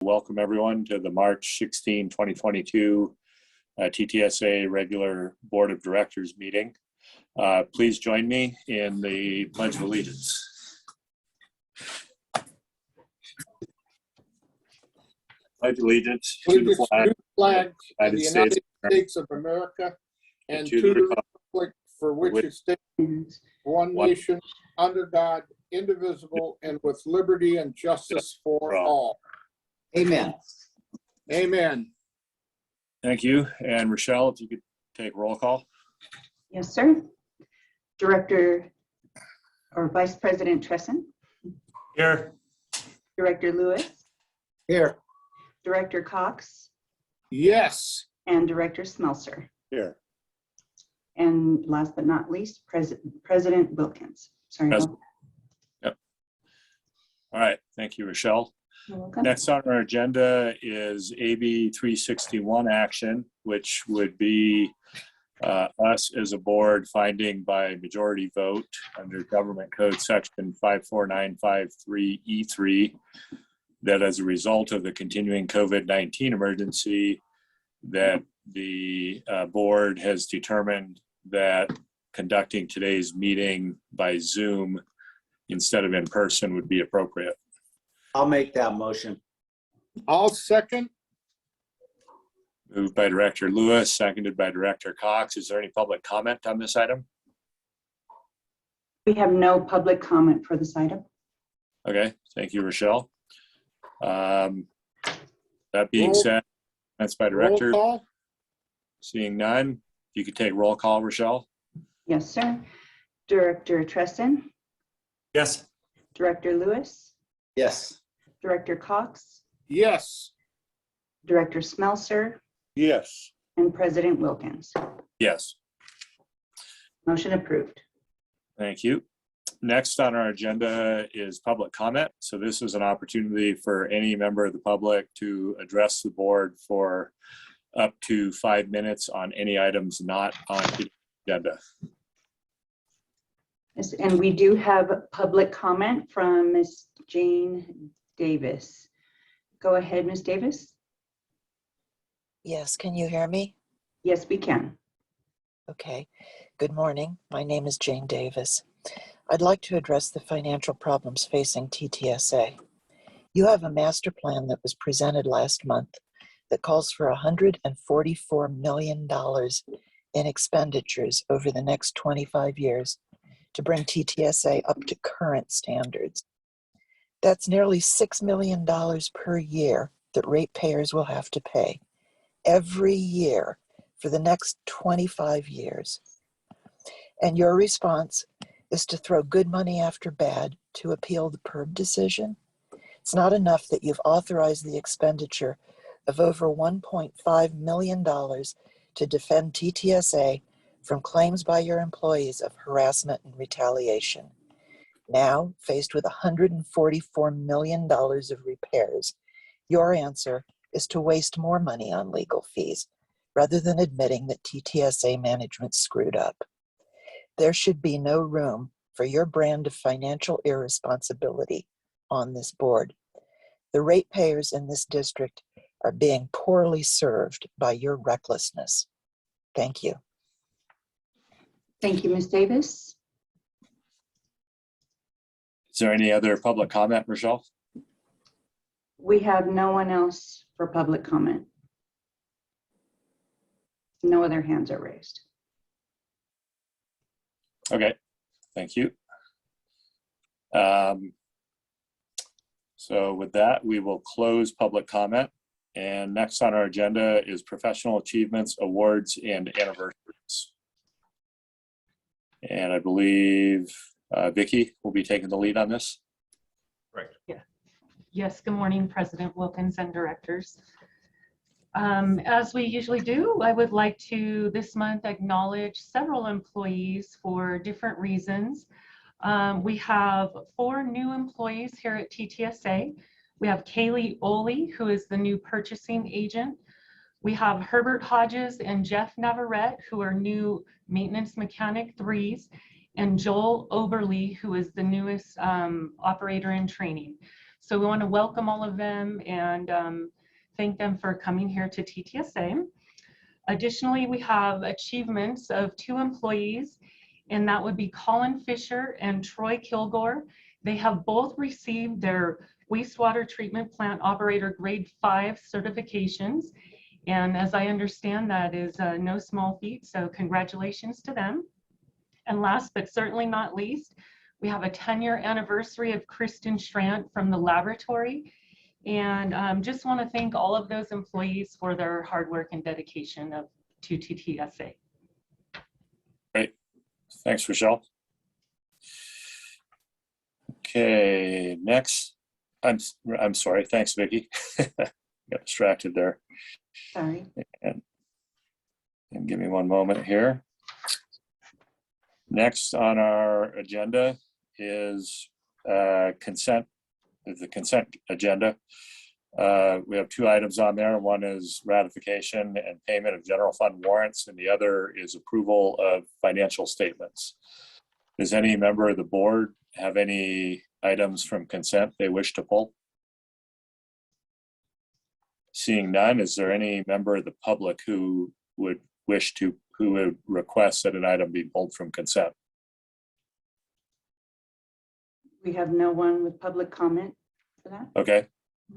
Welcome everyone to the March 16, 2022 TTSA regular Board of Directors meeting. Please join me in the Pledge of Allegiance. Pledge allegiance to the flag of the United States of America and to the republic for which it stands, one nation, under God, indivisible, and with liberty and justice for all. Amen. Amen. Thank you. And Rochelle, if you could take roll call. Yes, sir. Director or Vice President Tresson. Here. Director Lewis. Here. Director Cox. Yes. And Director Smelser. Here. And last but not least, President Wilkins. Sorry. Yep. All right. Thank you, Rochelle. You're welcome. Next on our agenda is AB 361 action, which would be us as a board finding by majority vote under Government Code Section 54953E3 that as a result of the continuing COVID-19 emergency, that the board has determined that conducting today's meeting by Zoom instead of in person would be appropriate. I'll make that motion. I'll second. Moved by Director Lewis, seconded by Director Cox. Is there any public comment on this item? We have no public comment for this item. Okay, thank you, Rochelle. That being said, that's by Director. Roll call. Seeing none, if you could take roll call, Rochelle. Yes, sir. Director Tresson. Yes. Director Lewis. Yes. Director Cox. Yes. Director Smelser. Yes. And President Wilkins. Yes. Motion approved. Thank you. Next on our agenda is public comment. So this is an opportunity for any member of the public to address the board for up to 5 minutes on any items not on the agenda. Yes, and we do have public comment from Ms. Jane Davis. Go ahead, Ms. Davis. Yes, can you hear me? Yes, we can. Okay. Good morning. My name is Jane Davis. I'd like to address the financial problems facing TTSA. You have a master plan that was presented last month that calls for $144 million in expenditures over the next 25 years to bring TTSA up to current standards. That's nearly $6 million per year that ratepayers will have to pay every year for the next 25 years. And your response is to throw good money after bad to appeal the PERB decision. It's not enough that you've authorized the expenditure of over $1.5 million to defend TTSA from claims by your employees of harassment and retaliation. Now, faced with $144 million of repairs, your answer is to waste more money on legal fees rather than admitting that TTSA management screwed up. There should be no room for your brand of financial irresponsibility on this board. The ratepayers in this district are being poorly served by your recklessness. Thank you. Thank you, Ms. Davis. Is there any other public comment, Rochelle? We have no one else for public comment. No other hands are raised. Okay, thank you. So with that, we will close public comment. And next on our agenda is professional achievements, awards, and anniversaries. And I believe Vicki will be taking the lead on this. Right. Yeah. Yes. Good morning, President Wilkins and directors. As we usually do, I would like to this month acknowledge several employees for different reasons. We have 4 new employees here at TTSA. We have Kaylee Oley, who is the new purchasing agent. We have Herbert Hodges and Jeff Navarrete, who are new maintenance mechanic 3s, and Joel Oberly, who is the newest operator in training. So we want to welcome all of them and thank them for coming here to TTSA. Additionally, we have achievements of 2 employees, and that would be Colin Fisher and Troy Kilgore. They have both received their wastewater treatment plant operator grade 5 certifications. And as I understand, that is no small feat, so congratulations to them. And last but certainly not least, we have a 10-year anniversary of Kristen Schrant from the laboratory. And just want to thank all of those employees for their hard work and dedication to TTSA. Great. Thanks, Rochelle. Okay, next. I'm sorry. Thanks, Vicki. Got distracted there. Sorry. And give me one moment here. Next on our agenda is the consent agenda. We have 2 items on there. One is ratification and payment of general fund warrants, and the other is approval of financial statements. Does any member of the board have any items from consent they wish to pull? Seeing none, is there any member of the public who would request that an item be pulled from consent? We have no one with public comment for that. Okay,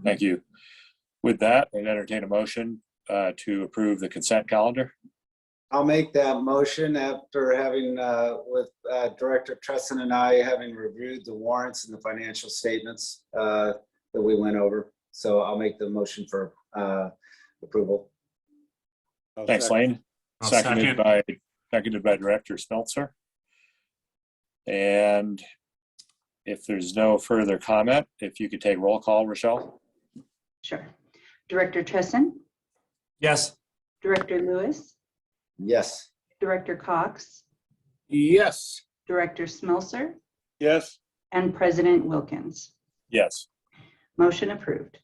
thank you. With that, I entertain a motion to approve the consent calendar. I'll make that motion after having, with Director Tresson and I, having reviewed the warrants and the financial statements that we went over. So I'll make the motion for approval. Thanks, Lane. Seconded by Director Smeltzer. And if there's no further comment, if you could take roll call, Rochelle. Sure. Director Tresson, Yes. Director Lewis, Yes. Director Cox, Yes. Director Smeltzer, Yes. and President Wilkins. Yes, Motion approved.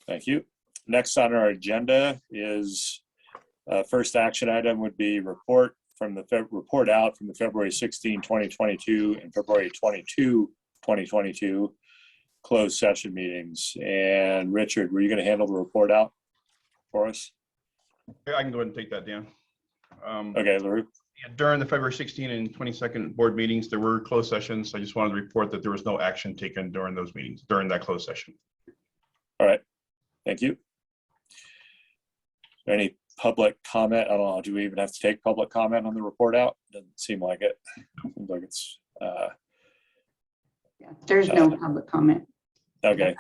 thank you. Next on our agenda is first action item would be report out from the February 16, 2022 and February 22, 2022 closed session meetings. And Richard, were you going to handle the report out for us? Yeah, I can go ahead and take that down. Okay, LaRue. During the February 16 and 22nd board meetings, there were closed sessions. I just wanted to report that there was no action taken during those meetings, during that closed session. All right, thank you. Any public comment? I don't know, do we even have to take public comment on the report out? Doesn't seem like it. Seems like it's, Yeah, there's no public comment. okay.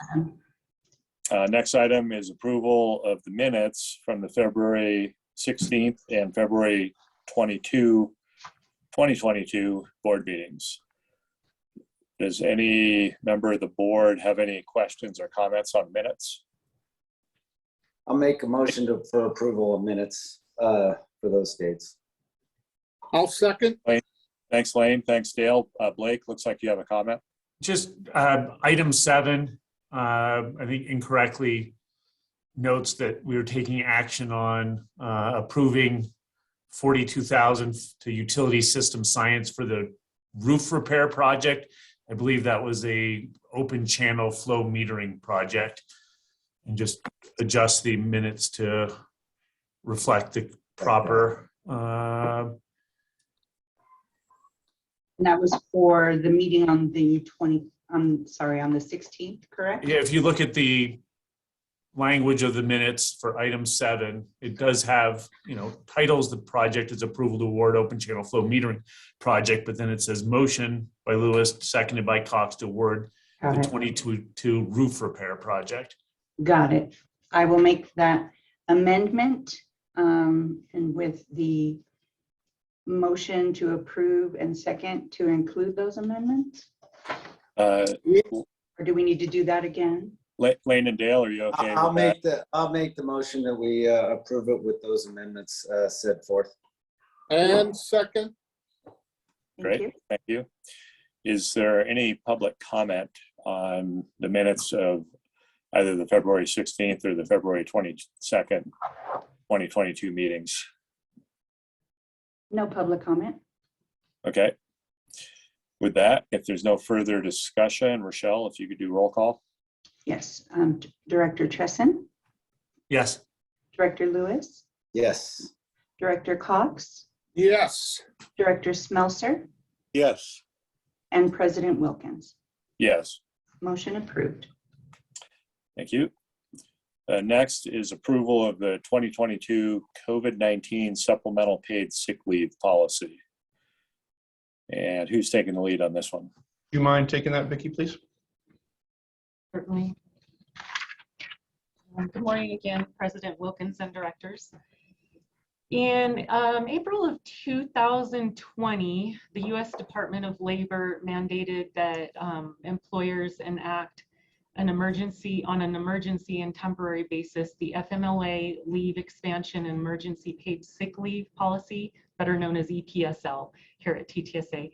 Next item is approval of the minutes from the February 16th and February 22, 2022 board meetings. Does any member of the board have any questions or comments on minutes? I'll make a motion for approval of minutes for those dates. I'll second. Thanks, Lane. Thanks, Dale. Blake, looks like you have a comment. Just item 7, I think incorrectly notes that we were taking action on approving $42,000 to Utility System Science for the roof repair project. I believe that was a open channel flow metering project, and just adjust the minutes to reflect the proper. And that was for the meeting on the on the 16th, correct? Yeah, if you look at the language of the minutes for item 7, it does have, titles the project is approval to award open channel flow metering project, but then it says motion by Lewis, seconded by Cox to award the 2022 roof repair project. Got it. I will make that amendment, and with the motion to approve and second to include those amendments? Or do we need to do that again? Lane and Dale, are you okay I'll with that? I'll make the motion that we approve it with those amendments set forth. And second. Thank Great, you. thank you. Is there any public comment on the minutes of either the February 16th or the February 22nd, 2022 meetings? No public comment. Okay. With that, if there's no further discussion, Rochelle, if you could do roll call? Yes, Director Tresson, Yes. Director Lewis, Yes. Director Cox, Yes. Director Smelser, Yes. and President Wilkins. Yes, Motion approved. thank you. Next is approval of the 2022 COVID-19 supplemental paid sick leave policy. And who's taking the lead on this one? Do you mind taking that, Vicki, please? Certainly. Good morning again, President Wilkins and directors. In April of 2020, the U.S. Department of Labor mandated that employers enact an emergency and temporary basis, the FMLA leave expansion and emergency paid sick leave policy, better known as EPSL here at TTSA,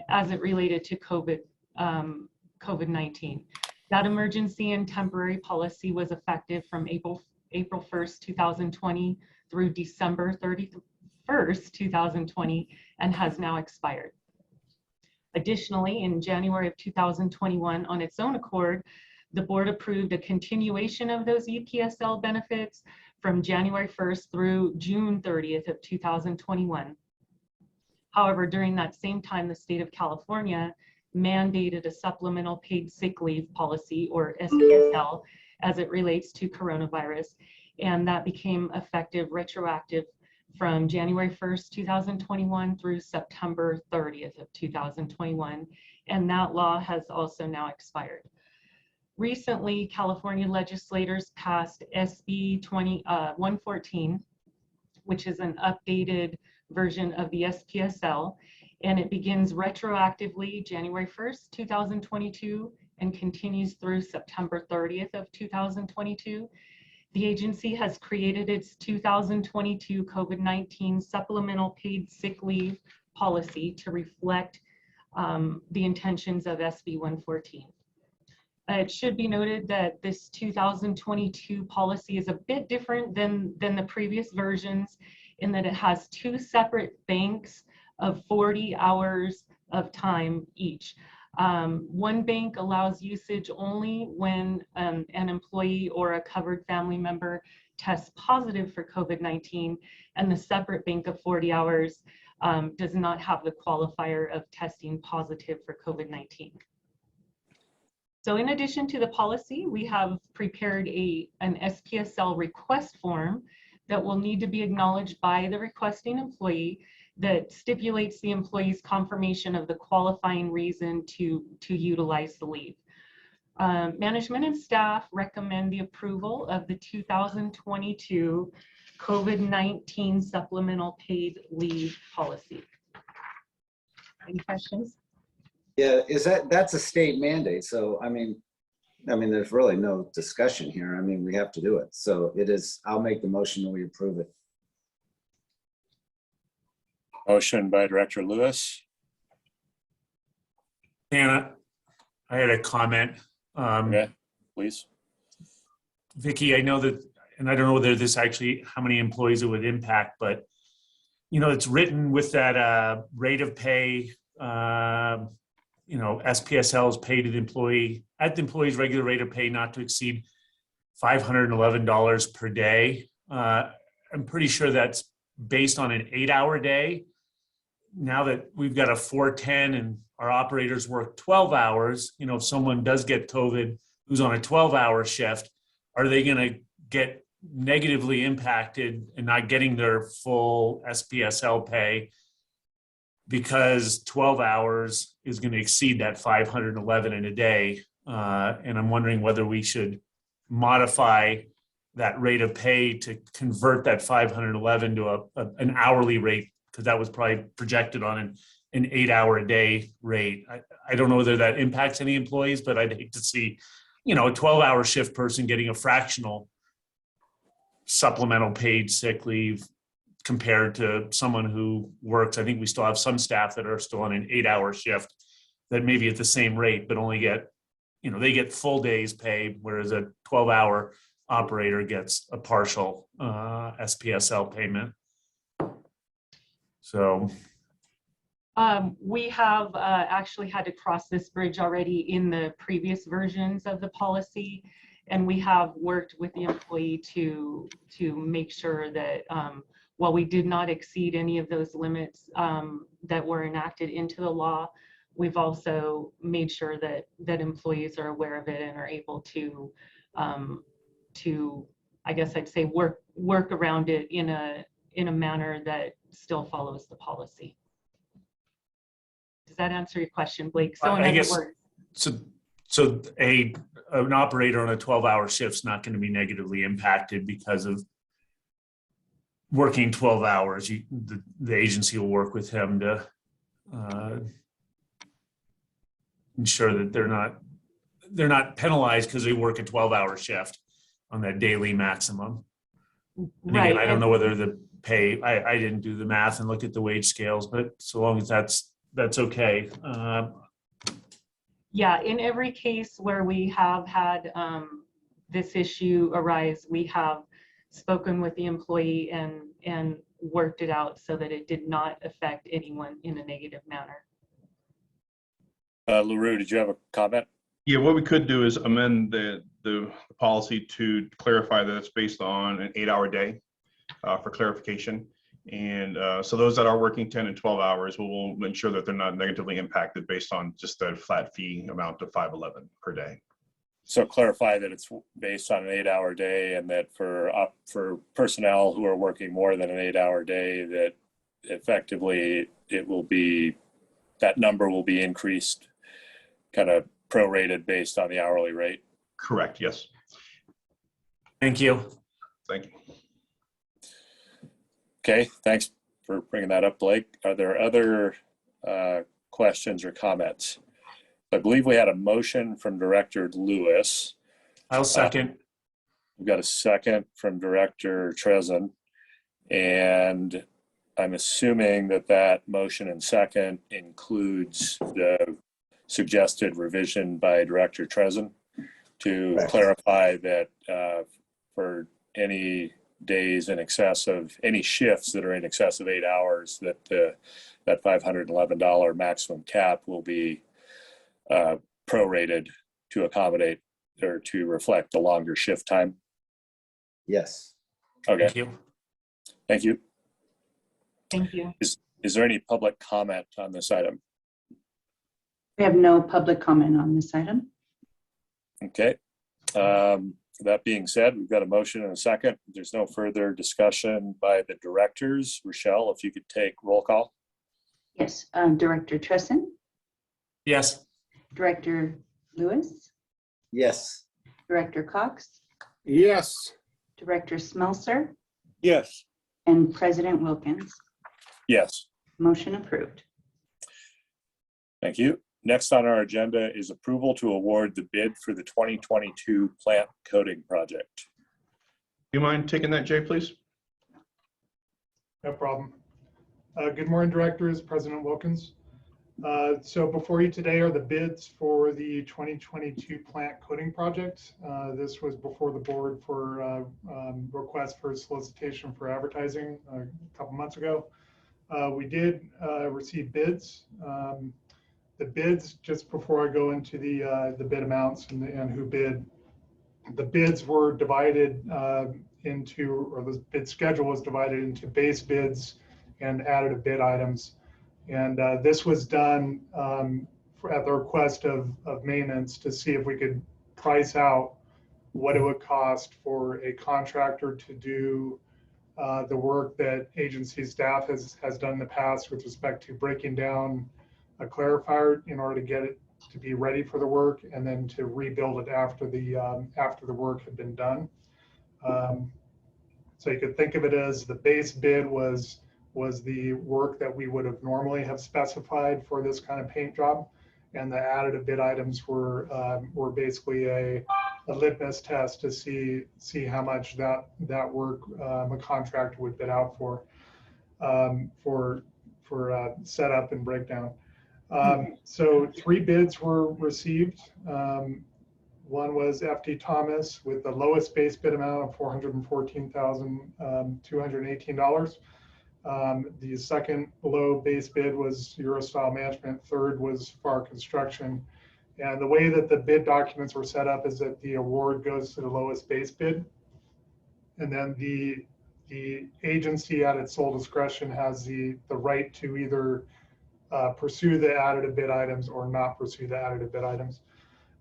as it related to COVID-19. That emergency and temporary policy was effective from April 1st, 2020 through December 31st, 2020, and has now expired. Additionally, in January of 2021, on its own accord, the board approved a continuation of those EPSL benefits from January 1st through June 30th of 2021. However, during that same time, the state of California mandated a supplemental paid sick leave policy, or SPSL, as it relates to coronavirus, and that became effective retroactive from January 1st, 2021 through September 30th of 2021, and that law has also now expired. Recently, California legislators passed SB 114, which is an updated version of the SPSL, and it begins retroactively January 1st, 2022, and continues through September 30th of 2022. The agency has created its 2022 COVID-19 supplemental paid sick leave policy to reflect the intentions of SB 114. It should be noted that this 2022 policy is a bit different than the previous versions in that it has two separate banks of 40 hours of time each. One bank allows usage only when an employee or a covered family member tests positive for COVID-19, and the separate bank of 40 hours does not have the qualifier of testing positive for COVID-19. So in addition to the policy, we have prepared an SPSL request form that will need to be acknowledged by the requesting employee that stipulates the employee's confirmation of the qualifying reason to utilize the leave. Management and staff recommend the approval of the 2022 COVID-19 supplemental paid leave policy. Any questions? Yeah, that's a state mandate. So, I mean, there's really no discussion here. I mean, we have to do it. So it is, I'll make the motion that we approve it. Motion by Director Lewis. Hannah, I had a comment. Okay, please. Vicki, I know that, and I don't know whether this actually, how many employees it would impact, but it's written with that rate of pay, SPSL is paid to the employee at the employee's regular rate of pay not to exceed $511 per day. I'm pretty sure that's based on an 8-hour day. Now that we've got a 410 and our operators work 12 hours, if someone does get COVID who's on a 12-hour shift, are they going to get negatively impacted and not getting their full SPSL pay because 12 hours is going to exceed that 511 in a day? And I'm wondering whether we should modify that rate of pay to convert that 511 to an hourly rate, because that was probably projected on an 8-hour a day rate. I don't know whether that impacts any employees, but I'd hate to see, a 12-hour shift person getting a fractional supplemental paid sick leave compared to someone who works. I think we still have some staff that are still on an 8-hour shift that maybe at the same rate, but only get, they get full days pay, whereas a 12-hour operator gets a partial SPSL payment. So We have actually had to cross this bridge already in the previous versions of the policy. And we have worked with the employee to make sure that while we did not exceed any of those limits that were enacted into the law, we've also made sure that employees are aware of it and are able to I guess I'd say work around it in a manner that still follows the policy. Does that answer your question, Blake? So in I other guess words, so an operator on a 12-hour shift is not going to be negatively impacted because of working 12 hours. The agency will work with him to ensure that they're not penalized because they work a 12-hour shift on that daily maximum. And again, I don't know whether the pay, I didn't do the math and look at the wage scales, but so long as that's okay. Yeah, in every case where we have had this issue arise, we have spoken with the employee and worked it out so that it did not affect anyone in a negative manner. LaRue, did you have a comment? Yeah, what we could do is amend the policy to clarify that it's based on an 8-hour day for clarification. And so those that are working 10 and 12 hours, will ensure that they're not negatively impacted based on just that flat fee amount of $5.11 per day. So clarify that it's based on an 8-hour day, and that for personnel who are working more than an 8-hour day, that effectively that number will be increased, kind of prorated based on the hourly rate. Correct, yes. Thank you. Thank you. Okay, thanks for bringing that up, Blake. Are there other questions or comments? I believe we had a motion from Director Lewis. I'll second. We've got a second from Director Trezin, and I'm assuming that motion and second includes the suggested revision by Director Trezin to clarify that for any days in excess of any shifts that are in excess of 8 hours, that $511 maximum cap will be prorated to accommodate or to reflect the longer shift time. Yes. Okay, Thank you. thank you. Thank you. Is there any public comment on this item? We have no public comment on this item. Okay. That being said, we've got a motion and a second. There's no further discussion by the directors. Rochelle, if you could take roll call. Yes, Director Tresson, Yes. Director Lewis, Yes. Director Cox, Yes. Director Smelser, Yes. and President Wilkins. Yes, Motion approved. thank you. Next on our agenda is approval to award the bid for the 2022 plant coating project. Do you mind taking that, Jay, please? No problem. Good morning, directors, President Wilkins. So before you today are the bids for the 2022 plant coating project. This was before the board for request for solicitation for advertising a couple months ago. We did receive bids. The bids, just before I go into the bid amounts and who bid, the bids were divided into, or the bid schedule was divided into base bids and additive bid items. And this was done at the request of maintenance to see if we could price out what it would cost for a contractor to do the work that agency staff has done in the past with respect to breaking down a clarifier in order to get it to be ready for the work, and then to rebuild it after the work had been done. So you could think of it as the base bid was the work that we would have normally have specified for this kind of paint job, and the additive bid items were basically a litmus test to see how much that work a contractor would bid out for setup and breakdown. So 3 bids were received. One was FD Thomas with the lowest base bid amount of $414,218. The second low base bid was Eurostyle Management. Third was FAR Construction. And the way that the bid documents were set up is that the award goes to the lowest base bid. And then the agency at its sole discretion has the right to either pursue the additive bid items or not pursue the additive bid items.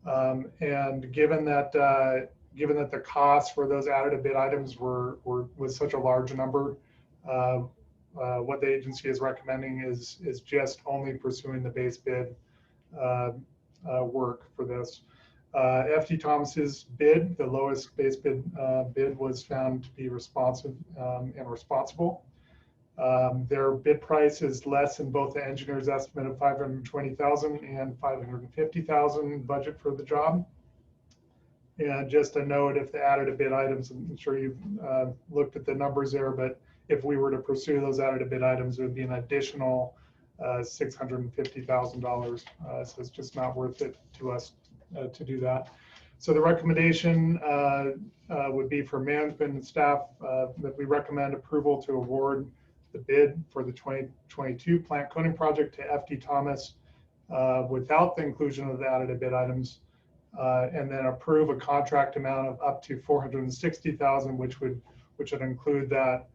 And given that the cost for those additive bid items was such a large number, what the agency is recommending is just only pursuing the base bid work for this. FT Thomas's bid, the lowest base bid bid, was found to be responsive and responsible. Their bid price is less than both the engineer's estimate of $520,000 and $550,000 budget for the job. And just a note, if the additive bid items, I'm sure you've looked at the numbers there, but if we were to pursue those additive bid items, it would be an additional $650,000. So it's just not worth it to us to do that. So the recommendation would be for management and staff that we recommend approval to award the bid for the 2022 plant coating project to FT Thomas without the inclusion of the additive bid items, and then approve a contract amount of up to $460,000, which would include that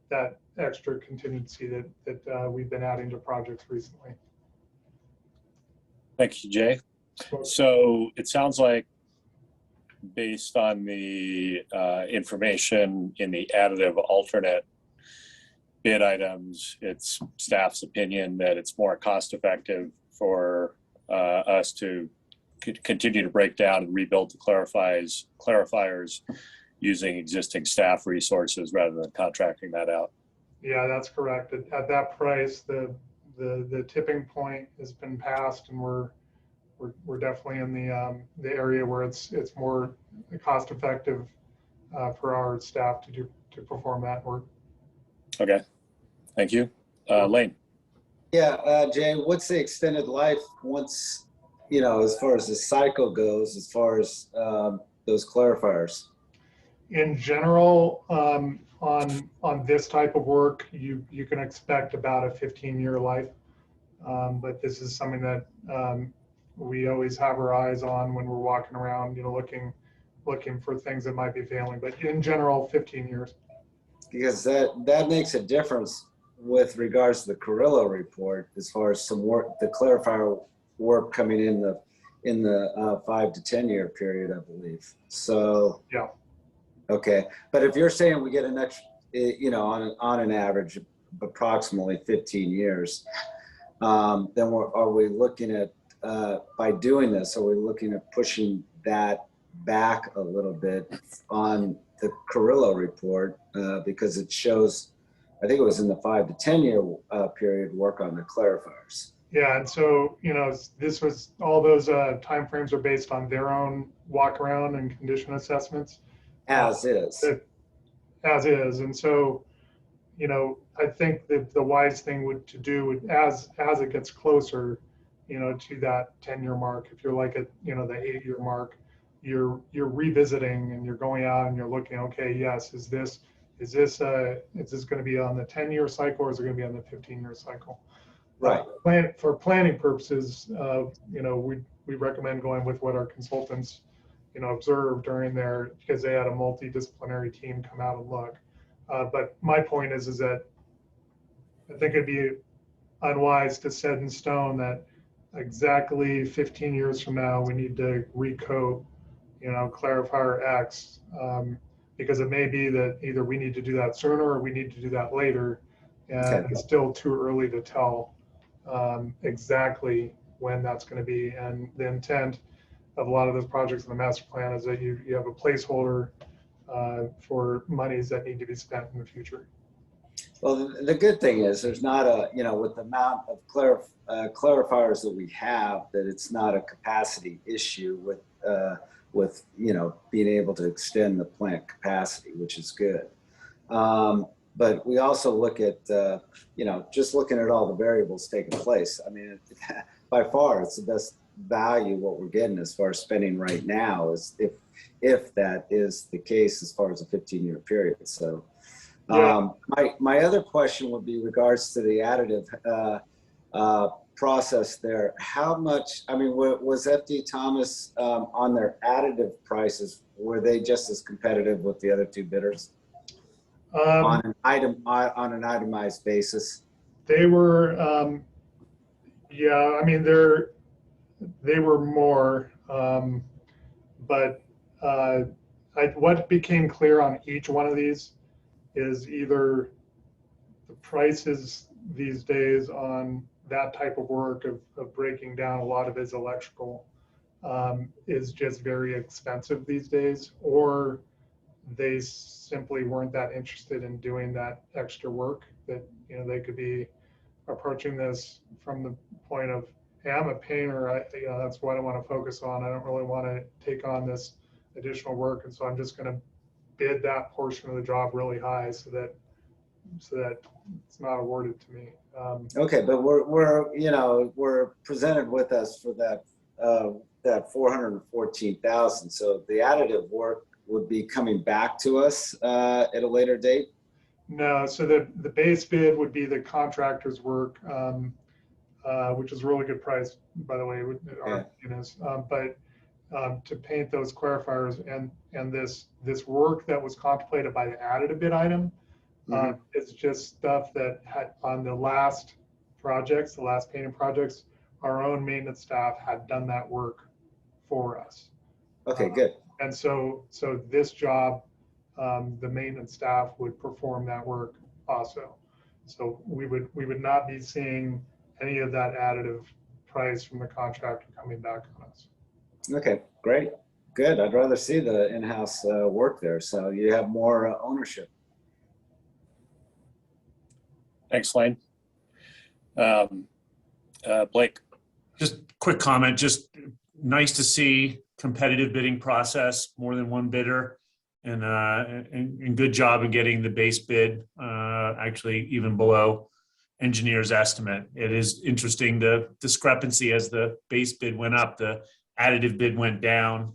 that extra contingency that we've been adding to projects recently. Thank you, Jay. So it sounds like, based on the information in the additive alternate bid items, it's staff's opinion that it's more cost effective for us to continue to break down and rebuild the clarifiers using existing staff resources rather than contracting that out. Yeah, that's correct. At that price, the tipping point has been passed, and we're definitely in the area where it's more cost effective for our staff to perform that work. Okay, thank you. Lane. Yeah, Jay, what's the extended life once, as far as the cycle goes, as far as those clarifiers? In general, on this type of work, you can expect about a 15-year life. But this is something that we always have our eyes on when we're walking around, looking for things that might be failing. But in general, 15 years. Because that makes a difference with regards to the Carrillo report, as far as some work, the clarifier work coming in the 5 to 10 year period, I believe. So yeah. Okay, but if you're saying we get an extra, on an average approximately 15 years, then are we looking at, by doing this, are we looking at pushing that back a little bit on the Carrillo report, because it shows, I think it was in the 5 to 10 year period, work on the clarifiers. Yeah, and so, this was, all those timeframes are based on their own walk around and condition assessments. As is. As is. And so, I think that the wise thing to do as it gets closer, to that 10-year mark, if you're like at, the 8-year mark, you're revisiting and you're going out and you're looking, okay, yes, is this going to be on the 10-year cycle, or is it going to be on the 15-year cycle? Right. For planning purposes, we recommend going with what our consultants observed during because they had a multidisciplinary team come out and look. But my point is that I think it'd be unwise to set in stone that exactly 15 years from now we need to recoat, clarifier X, because it may be that either we need to do that sooner or we need to do that later, and Okay. It's still too early to tell exactly when that's going to be. And the intent of a lot of those projects in the master plan is that you have a placeholder for monies that need to be spent in the future. Well, the good thing is there's not with the amount of clarifiers that we have, that it's not a capacity issue with being able to extend the plant capacity, which is good. But we also look at, just looking at all the variables taking place. I mean, by far, it's the best value what we're getting as far as spending right now, is if that is the case as far as a 15-year period. So My other question would be regards to the additive process there. How much, I mean, was FD Thomas on their additive prices, were they just as competitive with the other two bidders on an itemized basis? They were, yeah, I mean, they were more, but what became clear on each one of these is either the prices these days on that type of work of breaking down a lot of his electrical is just very expensive these days, or they simply weren't that interested in doing that extra work, that, you know, they could be approaching this from the point of, hey, I'm a painter, you know, that's what I want to focus on. I don't really want to take on this additional work, and so I'm just going to bid that portion of the job really high so that it's not awarded to me. Okay, but we're presented with us for that 414,000. So the additive work would be coming back to us at a later date. No, so the base bid would be the contractor's work, which is a really good price, by the way, our units. But to paint those clarifiers and this work that was contemplated by the additive bid item, it's just stuff that had on the last projects, the last painting projects, our own maintenance staff had done that work for us. Okay, good. And so this job, the maintenance staff would perform that work also. So we would not be seeing any of that additive price from the contractor coming back on us. Okay, great. Good. I'd rather see the in-house work there, so you have more ownership. Thanks, Lane. Blake. Just quick comment, just nice to see competitive bidding process, more than one bidder, and good job in getting the base bid actually even below engineer's estimate. It is interesting, the discrepancy as the base bid went up, the additive bid went down.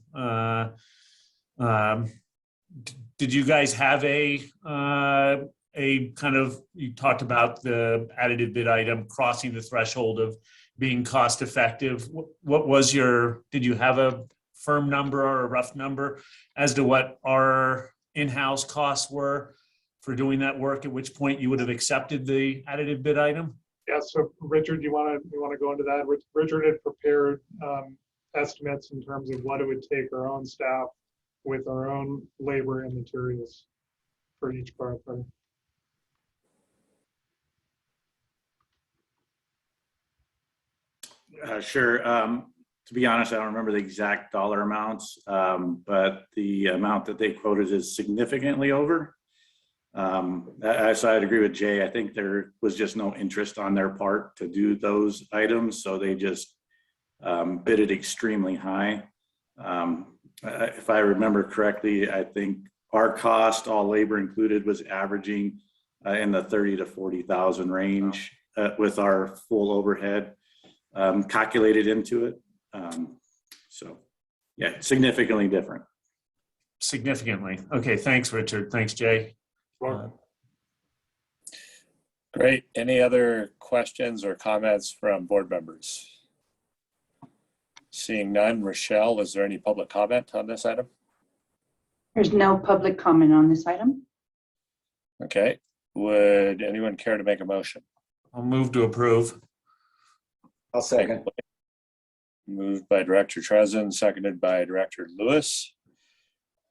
Did you guys have a kind of, you talked about the additive bid item crossing the threshold of being cost effective. What was did you have a firm number or a rough number as to what our in-house costs were for doing that work, at which point you would have accepted the additive bid item? Yeah, so Richard, you want to go into that? Richard had prepared estimates in terms of what it would take our own staff with our own labor and materials for each clarifier. Sure. To be honest, I don't remember the exact dollar amounts, but the amount that they quoted is significantly over. So I'd agree with Jay. I think there was just no interest on their part to do those items, so they just bid it extremely high. If I remember correctly, I think our cost, all labor included, was averaging in the 30 to 40,000 range with our full overhead calculated into it. So yeah, significantly different. Significantly. Okay, thanks, Richard. Thanks, Jay. Great. Any other questions or comments from board members? Seeing none, Rochelle, is there any public comment on this item? There's no public comment on this item. Okay. Would anyone care to make a motion? I'll move to approve. I'll second. Moved by Director Trezin, seconded by Director Lewis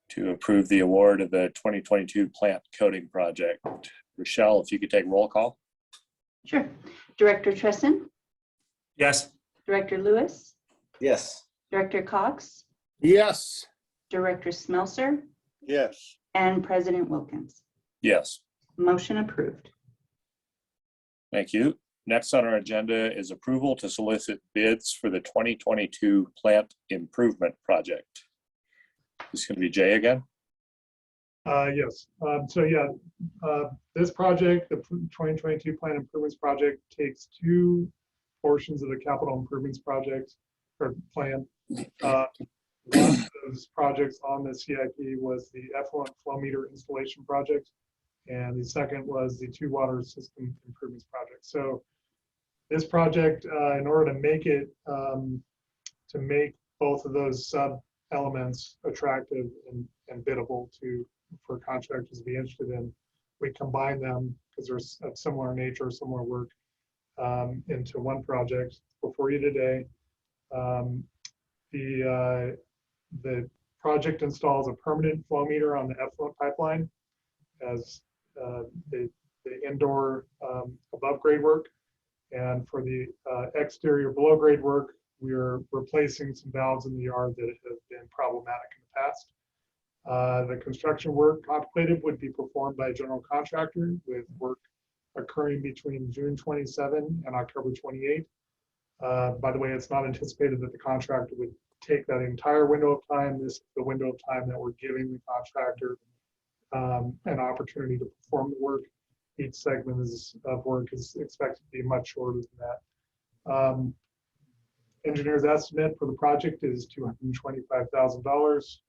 to approve the award of the 2022 plant coating project. Rochelle, if you could take roll call. Sure. Director Trezin, Yes. Director Lewis, Yes. Director Cox, Yes. Director Smelser, Yes. and President Wilkins. Yes. Motion approved. Thank you. Next on our agenda is approval to solicit bids for the 2022 plant improvement project. This is going to be Jay again. Yes. So yeah, this project, the 2022 plant improvements project, takes two portions of the capital improvements project or plan. One of those projects on the CIP was the effluent flow meter installation project. and the second was the 2 water system improvements project. So this project, in order to make it, to make both of those sub elements attractive and biddable for contractors to be interested in, we combine them because they're of similar nature, similar work, into one project before you today. The project installs a permanent flow meter on the effluent pipeline as the indoor above grade work. And for the exterior below grade work, we're replacing some valves in the yard that have been problematic in the past. The construction work contemplated would be performed by a general contractor with work occurring between June 27 and October 28. By the way, it's not anticipated that the contractor would take that entire window of time. This is the window of time that we're giving the contractor an opportunity to perform the work. Each segment of work is expected to be much shorter than that. Engineer's estimate for the project is $225,000.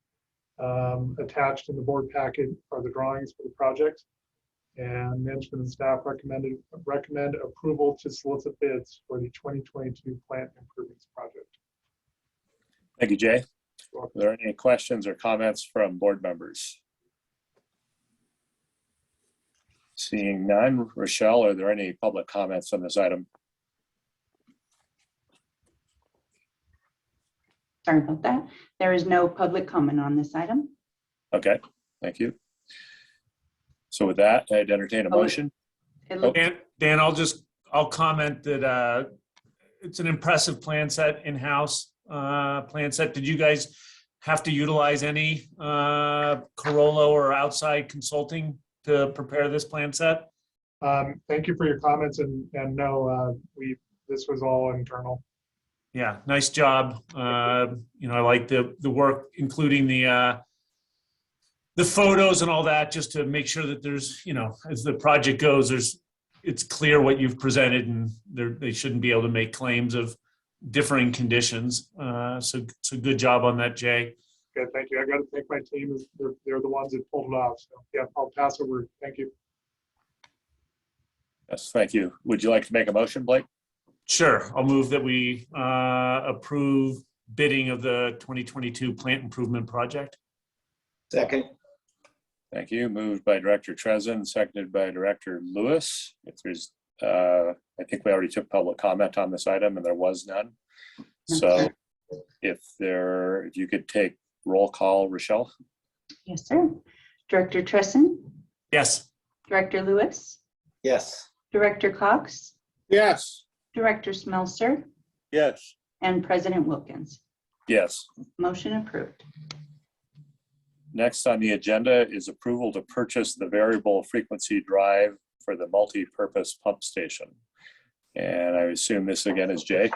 Attached in the board packet are the drawings for the project. And management and staff recommend approval to solicit bids for the 2022 plant improvements project. Thank you, Jay. Are there any questions or comments from board members? Seeing none, Rochelle, are there any public comments on this item? Sorry about that. There is no public comment on this item. Okay, thank you. So with that, I'd entertain a motion. Dan, I'll comment that it's an impressive plan set, in-house plan set. Did you guys have to utilize any Carollo or outside consulting to prepare this plan set? Thank you for your comments, and no, this was all internal. Yeah, nice job. I like the work, including the photos and all that, just to make sure that there's, as the project goes, it's clear what you've presented, and they shouldn't be able to make claims of differing conditions. So good job on that, Jay. Okay, thank you. I got to thank my team. They're the ones that pulled it off. So yeah, I'll pass over. Thank you. Yes, thank you. Would you like to make a motion, Blake? Sure. I'll move that we approve bidding of the 2022 plant improvement project. Second. Thank you. Moved by Director Trezin, seconded by Director Lewis. If there's, I think we already took public comment on this item and there was none. So if you could take roll call, Rochelle. Yes, sir. Director Trezin, Yes. Director Lewis, Yes. Director Cox, Yes. Director Smelser, Yes. and President Wilkins. Yes. Motion approved. Next on the agenda is approval to purchase the variable frequency drive for the multi-purpose pump station. And I assume this again is Jay.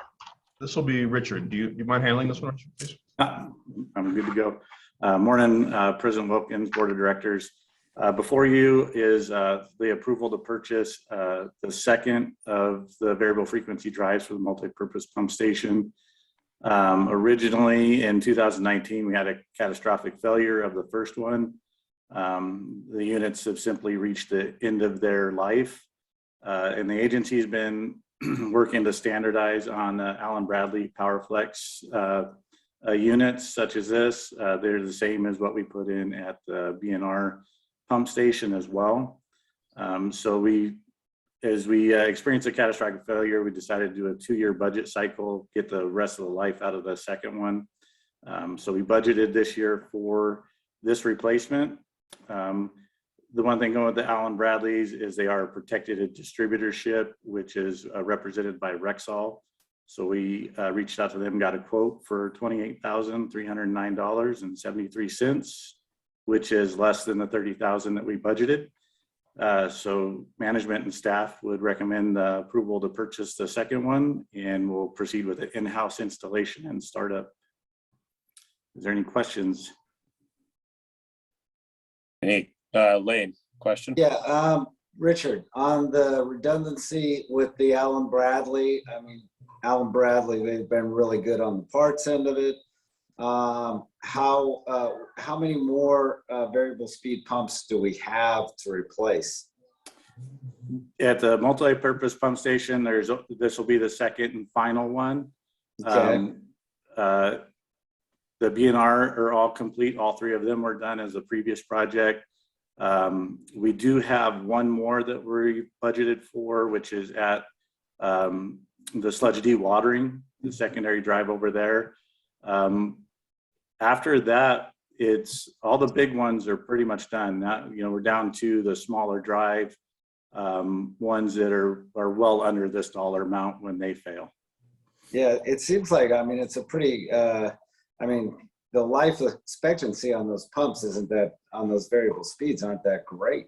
This will be Richard. Do you mind handling this one, please? I'm good to go. Morning, President Wilkins, Board of Directors. Before you is the approval to purchase the second of the variable frequency drives for the multi-purpose pump station. Originally in 2019, we had a catastrophic failure of the first one. The units have simply reached the end of their life, and the agency has been working to standardize on Allen Bradley PowerFlex units such as this. They're the same as what we put in at the BNR pump station as well. So as we experienced a catastrophic failure, we decided to do a 2-year budget cycle, get the rest of the life out of the second one. So we budgeted this year for this replacement. The one thing going with the Allen Bradleys is they are a protected distributorship, which is represented by Rexall. So we reached out to them, got a quote for $28,309.73, which is less than the $30,000 that we budgeted. So management and staff would recommend approval to purchase the second one, and we'll proceed with the in-house installation and startup. Is there any questions? Any Lane, question? Yeah, Richard, on the redundancy with the Allen Bradley, I mean, Allen Bradley, they've been really good on the parts end of it. How how many more variable speed pumps do we have to replace? At the multi-purpose pump station, this will be the second and final one. Okay. The BNR are all complete. All three of them were done as a previous project. We do have one more that we budgeted for, which is at the sludge dewatering, the secondary drive over there. After that, it's all the big ones are pretty much done. Now, we're down to the smaller drive ones that are well under this dollar amount when they fail. Yeah, it seems like, it's a pretty, the life expectancy on those pumps isn't that, on those variable speeds aren't that great.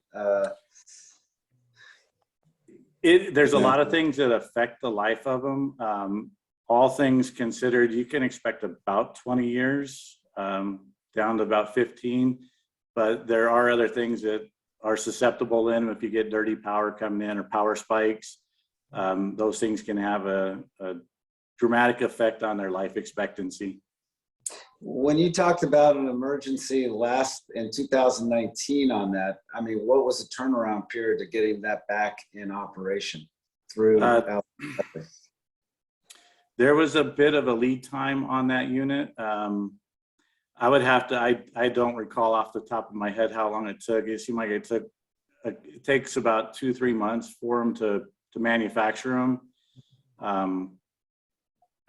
There's a lot of things that affect the life of them. All things considered, you can expect about 20 years, down to about 15, but there are other things that are susceptible in if you get dirty power coming in or power spikes. Those things can have a dramatic effect on their life expectancy. When you talked about an emergency in 2019 on that, what was the turnaround period to getting that back in operation through? There was a bit of a lead time on that unit. I would have to, I don't recall off the top of my head how long it took. It seemed like it takes about 2-3 months for them to manufacture them.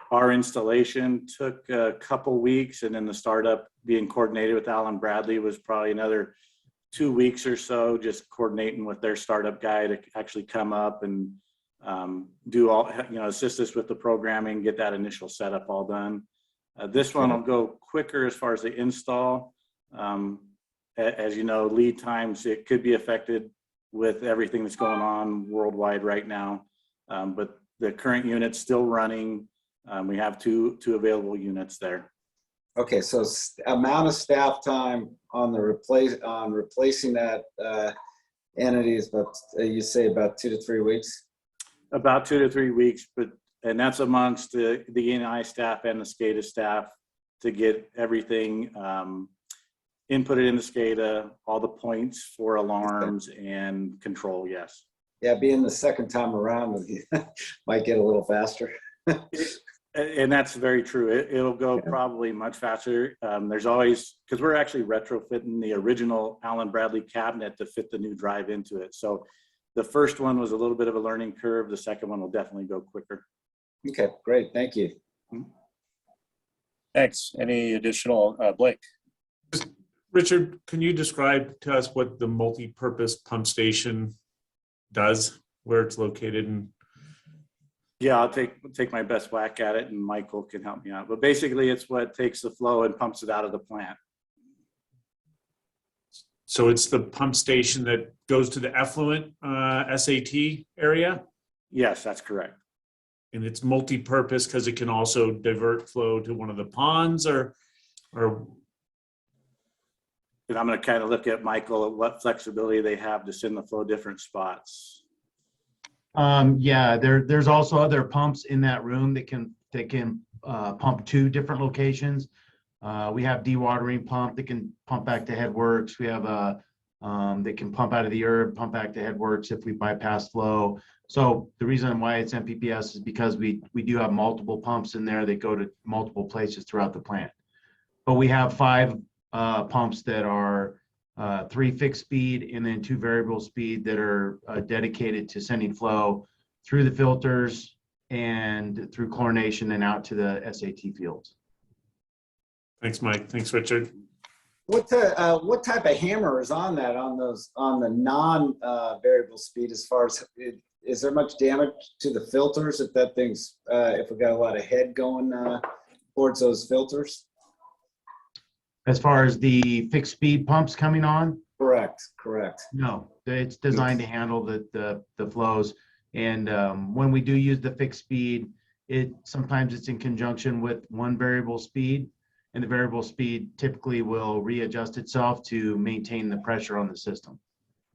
Our installation took a couple weeks, and then the startup being coordinated with Allen Bradley was probably another 2 weeks or so, just coordinating with their startup guy to actually come up and do all, assist us with the programming, get that initial setup all done. This one will go quicker as far as the install. As you know, lead times, it could be affected with everything that's going on worldwide right now. But the current unit's still running. We have two available units there. Okay, so amount of staff time on replacing that entity is about, you say about 2 to 3 weeks? About 2 to 3 weeks, and that's amongst the E&I staff and the SCADA staff to get everything inputted into SCADA, all the points for alarms and control, yes. Yeah, being the second time around might get a little faster. And that's very true. It'll go probably much faster. There's always, because we're actually retrofitting the original Allen Bradley cabinet to fit the new drive into it. So the first one was a little bit of a learning curve. The second one will definitely go quicker. Okay, great. Thank you. Thanks. Any additional, Blake? Richard, can you describe to us what the multi-purpose pump station does, where it's located? And yeah, I'll take my best whack at it, and Michael can help me out. But basically, it's what takes the flow and pumps it out of the plant. so it's the pump station that goes to the effluent SAT area? Yes, that's correct. And it's multi-purpose because it can also divert flow to one of the ponds, or And I'm going to kind of look at Michael at what flexibility they have to send the flow different spots. Yeah, there's also other pumps in that room that can pump to different locations. We have dewatering pump that can pump back to Headworks. We have a that can pump out of the herb, pump back to Headworks if we bypass flow. So the reason why it's MPPS is because we do have multiple pumps in there that go to multiple places throughout the plant. But we have 5 pumps that are 3 fixed speed and then 2 variable speed that are dedicated to sending flow through the filters and through chlorination and out to the SAT fields. Thanks, Mike. Thanks, Richard. What type of hammer is on that, on the non-variable speed, as far as, is there much damage to the filters if that thing's, if we got a lot of head going towards those filters? As far as the fixed speed pumps coming on? Correct. No, it's designed to handle the flows. And when we do use the fixed speed, sometimes it's in conjunction with one variable speed, and the variable speed typically will readjust itself to maintain the pressure on the system.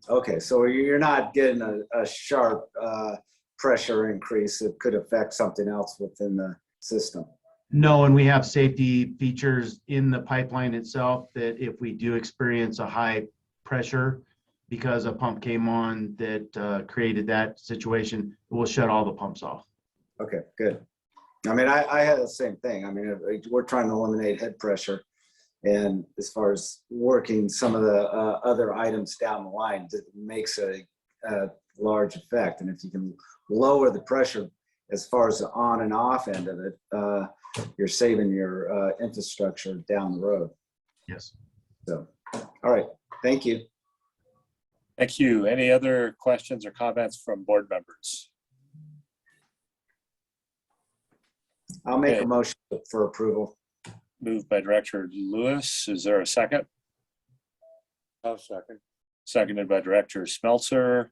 Okay, so you're not getting a sharp pressure increase that could affect something else within the system. No, and we have safety features in the pipeline itself that if we do experience a high pressure because a pump came on that created that situation, it will shut all the pumps off. Okay, good. I mean, I had the same thing. I mean, we're trying to eliminate head pressure. And as far as working some of the other items down the line, it makes a large effect. And if you can lower the pressure as far as the on and off end of it, you're saving your infrastructure down the road. Yes. So, all right, thank you. Thank you. Any other questions or comments from board members? I'll make Okay. a motion for approval. Moved by Director Lewis. Is there a second? I'll second. Seconded by Director Smeltzer.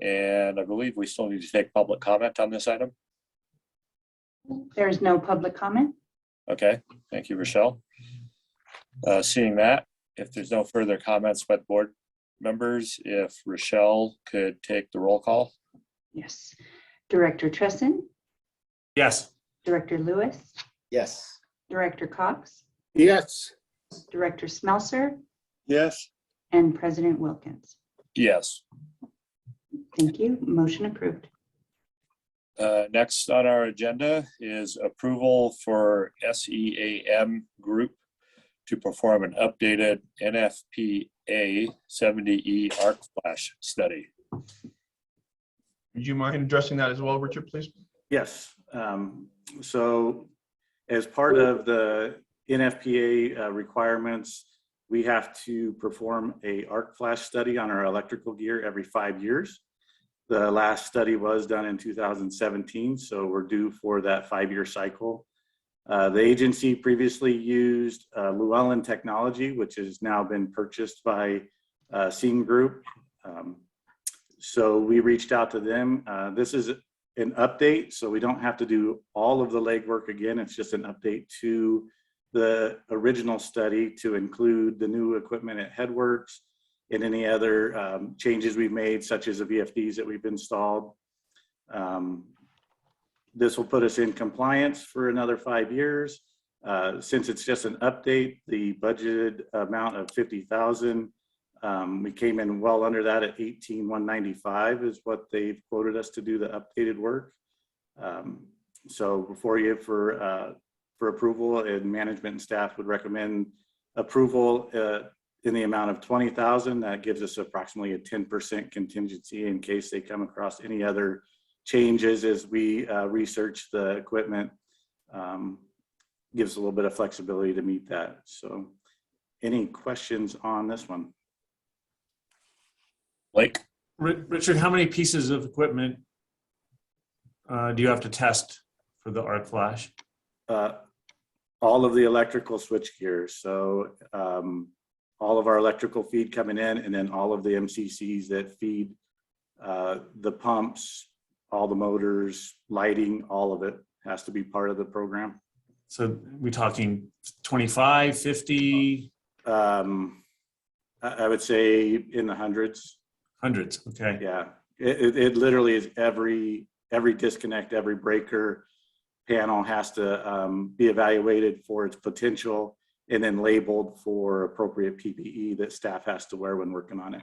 And I believe we still need to take public comment on this item. There is no public comment. Okay, thank you, Rochelle. Seeing that, if there's no further comments by the board members, if Rochelle could take the roll call. Yes. Director Tresson, Yes. Director Lewis, Yes. Director Cox, Yes. Director Smelser, Yes. and President Wilkins. Yes. Thank you. Motion approved. Next on our agenda is approval for SEAM Group to perform an updated NFPA 70E arc flash study. Would you mind addressing that as well, Richard, please? Yes. So as part of the NFPA requirements, we have to perform a arc flash study on our electrical gear every 5 years. The last study was done in 2017, so we're due for that 5-year cycle. The agency previously used Llewellyn Technology, which has now been purchased by SEAM Group. So we reached out to them. This is an update, so we don't have to do all of the legwork again. It's just an update to the original study to include the new equipment at Headworks and any other changes we've made, such as the VFDs that we've installed. This will put us in compliance for another 5 years. Since it's just an update, the budgeted amount of $50,000, we came in well under that at $18,195 is what they've quoted us to do the updated work. So before you for approval, and management and staff would recommend approval in the amount of $20,000. That gives us approximately a 10% contingency in case they come across any other changes as we research the equipment. Gives a little bit of flexibility to meet that. So any questions on this one? Blake? Richard, how many pieces of equipment do you have to test for the arc flash? All of the electrical switch gear. So all of our electrical feed coming in, and then all of the MCCs that feed the pumps, all the motors, lighting, all of it has to be part of the program. So we talking 25, 50? I would say in the hundreds. Hundreds, okay. Yeah, it literally is every disconnect, every breaker panel has to be evaluated for its potential and then labeled for appropriate PPE that staff has to wear when working on it.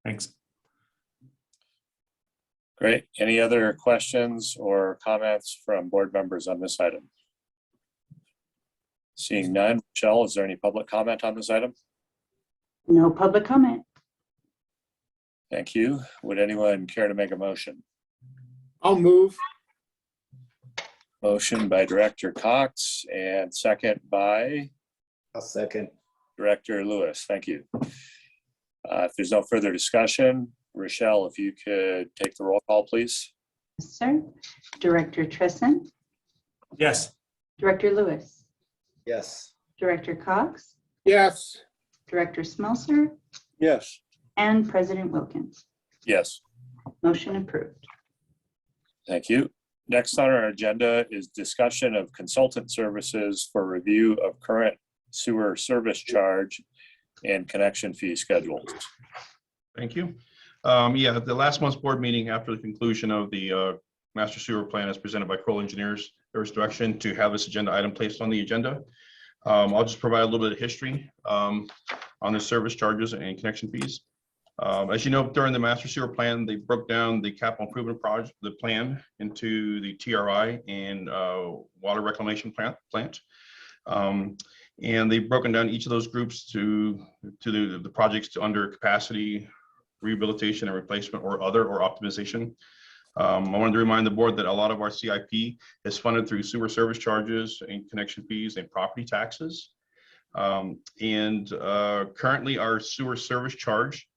Thanks. Great. Any other questions or comments from board members on this item? Seeing none. Michelle, is there any public comment on this item? No public comment. Thank you. Would anyone care to make a motion? I'll move. Motion by Director Cox and second by I'll second. Director Lewis. Thank you. If there's no further discussion, Rochelle, if you could take the roll call, please. Yes, sir. Director Tresson, Yes. Director Lewis, Yes. Director Cox, Yes. Director Smelser, Yes. and President Wilkins. Yes. Motion approved. Thank you. Next on our agenda is discussion of consultant services for review of current sewer service charge and connection fee schedules. Thank you. Yeah, the last month's board meeting after the conclusion of the master sewer plan as presented by Kroll Engineers, there was direction to have this agenda item placed on the agenda. I'll just provide a little bit of history on the service charges and connection fees. As you know, during the master sewer plan, they broke down the capital improvement project, the plan, into the TRI and water reclamation plant. And they've broken down each of those groups to the projects to under capacity, rehabilitation and replacement, or other, or optimization. I wanted to remind the board that a lot of our CIP is funded through sewer service charges and connection fees and property taxes. Currently our sewer service charge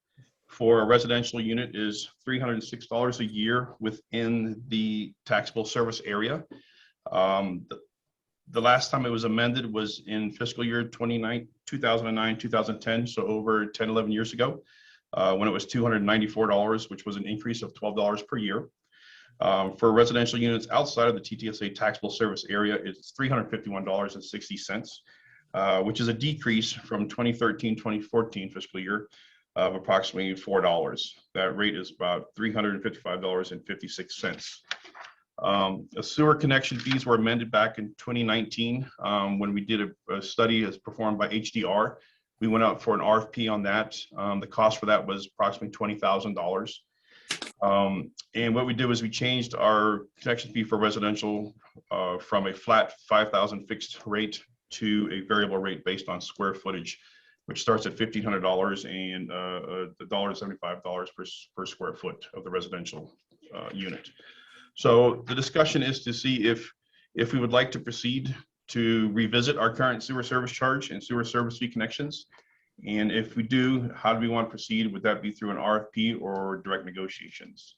for a residential unit is $306 a year within the taxable service area. The last time it was amended was in fiscal year 2009, 2010, so over 10, 11 years ago, when it was $294, which was an increase of $12 per year. For residential units outside of the TTSA taxable service area, it's $351.60, which is a decrease from 2013-2014 fiscal year of approximately $4. That rate is about $355.56. Sewer connection fees were amended back in 2019 when we did a study as performed by HDR. We went out for an RFP on that. The cost for that was approximately $20,000. And what we did was we changed our connection fee for residential from a flat 5,000 fixed rate to a variable rate based on square footage, which starts at $1,500 and $1.75 per square foot of the residential unit. So the discussion is to see if we would like to proceed to revisit our current sewer service charge and sewer service fee connections. And if we do, how do we want to proceed? Would that be through an RFP or direct negotiations?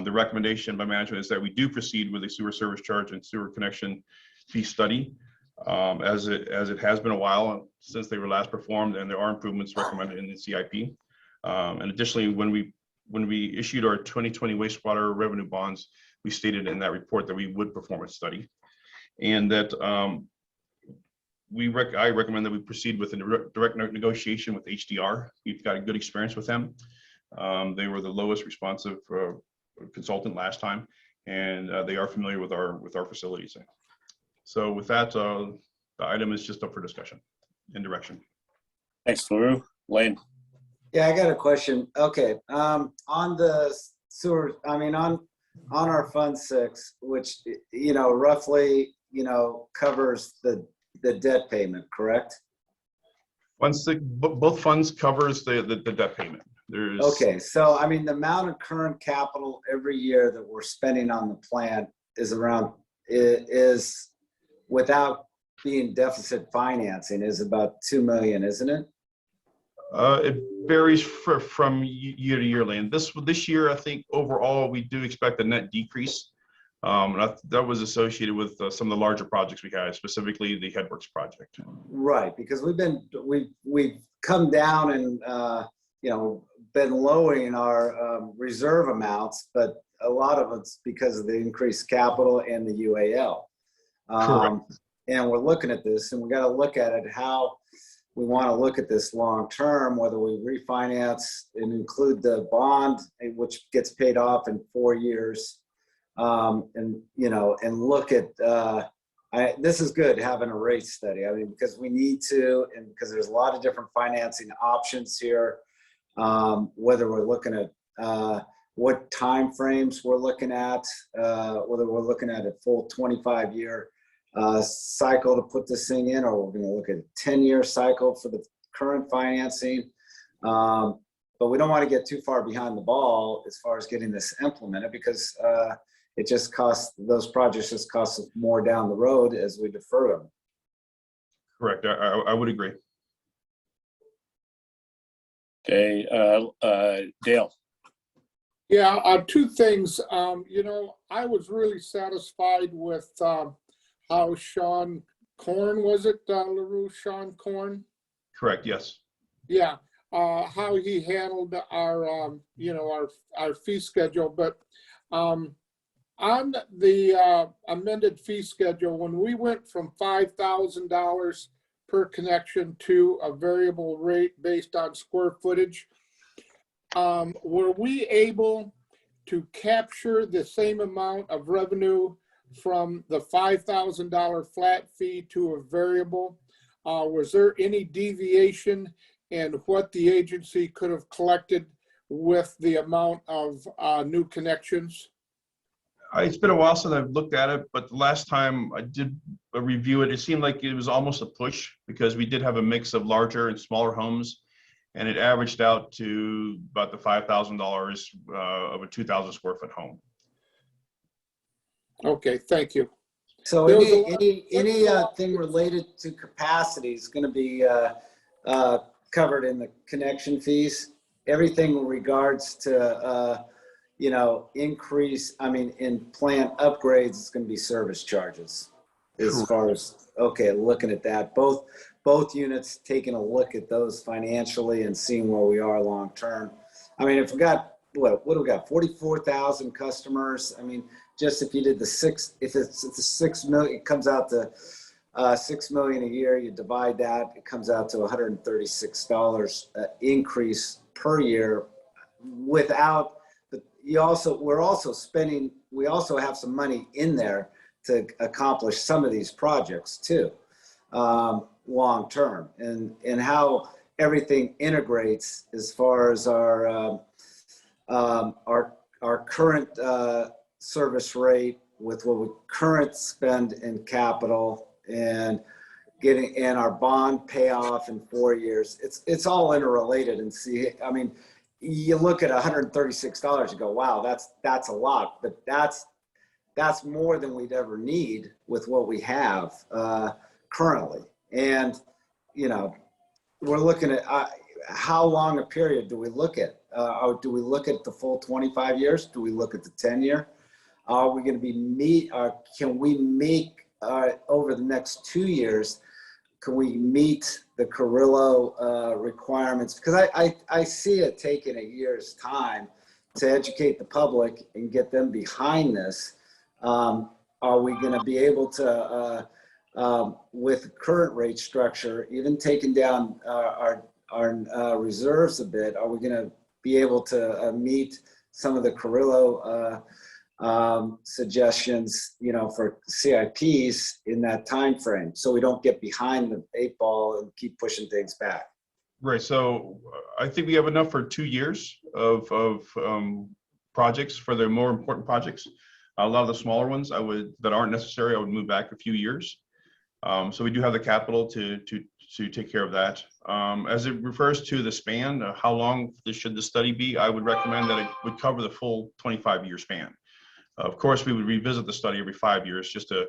The recommendation by management is that we do proceed with a sewer service charge and sewer connection fee study, as it has been a while since they were last performed, and there are improvements recommended in the CIP. And additionally, when we issued our 2020 wastewater revenue bonds, we stated in that report that we would perform a study, and that I recommend that we proceed with a direct negotiation with HDR. We've got a good experience with them. They were the lowest responsive consultant last time, and they are familiar with our facilities. So with that, the item is just up for discussion and direction. Thanks, LaRue. Lane. Yeah, I got a question. Okay, on the sewer, I mean, on our Fund 6, which, roughly, covers the debt payment, correct? Both funds covers the debt payment. Okay, so I mean, the amount of current capital every year that we're spending on the plant is without being deficit financing is about $2 million, isn't it? It varies from year to year, Lane. This year, I think overall we do expect a net decrease. That was associated with some of the larger projects we had, specifically the Headworks project. Right, because we've come down and been lowering our reserve amounts, but a lot of it's because of the increased capital and the UAL. And we're looking at this, and we got to look at it how we want to look at this long term, whether we refinance and include the bond, which gets paid off in 4 years, and look at. This is good having a rate study. I mean, because we need to, and because there's a lot of different financing options here. Whether we're looking at what time frames we're looking at, whether we're looking at a full 25-year cycle to put this thing in, or we're going to look at a 10-year cycle for the current financing. But we don't want to get too far behind the ball as far as getting this implemented, because it just costs, those projects just cost us more down the road as we defer them. Correct. I would agree. Okay, Dale. Yeah, 2 things. I was really satisfied with how Sean Korn, was it, LaRue, Sean Korn? Correct, yes. Yeah, how he handled our fee schedule. But on the amended fee schedule, when we went from $5,000 per connection to a variable rate based on square footage, were we able to capture the same amount of revenue from the $5,000 flat fee to a variable. Was there any deviation in what the agency could have collected with the amount of new connections? It's been a while since I've looked at it, but the last time I did review it, it seemed like it was almost a push because we did have a mix of larger and smaller homes, and it averaged out to about the $5,000 of a 2,000 square foot home. Okay, thank you. So There was a lot- anything related to capacity is going to be covered in the connection fees. Everything in regards to, increase, in plant upgrades, it's going to be service charges. As far as, okay, looking at that, both units taking a look at those financially and seeing where we are long-term. If we got, what do we got, 44,000 customers? Just if you did if it's the 6 million, it comes out to 6 million a year, you divide that, it comes out to $136 increase per year without, we also have some money in there to accomplish some of these projects too, long term, and how everything integrates as far as our current service rate with what we current spend in capital and our bond payoff in 4 years. It's all interrelated. And you look at $136, you go, wow, that's a lot, but that's more than we'd ever need with what we have currently. And we're looking at how long a period do we look at? Do we look at the full 25 years? Do we look at the 10-year? Are we going to be can we make over the next 2 years? Can we meet the Carrillo requirements? Because I see it taking a year's time to educate the public and get them behind this. Are we going to be able to, with current rate structure, even taking down our reserves a bit, are we going to be able to meet some of the Carrillo suggestions, for CIPs in that time frame, so we don't get behind the 8 ball and keep pushing things back? Right. So I think we have enough for 2 years of projects for the more important projects. A lot of the smaller ones that aren't necessary, I would move back a few years. So we do have the capital to take care of that. As it refers to the span, how long should the study be? I would recommend that it would cover the full 25-year span. Of course, we would revisit the study every 5 years just to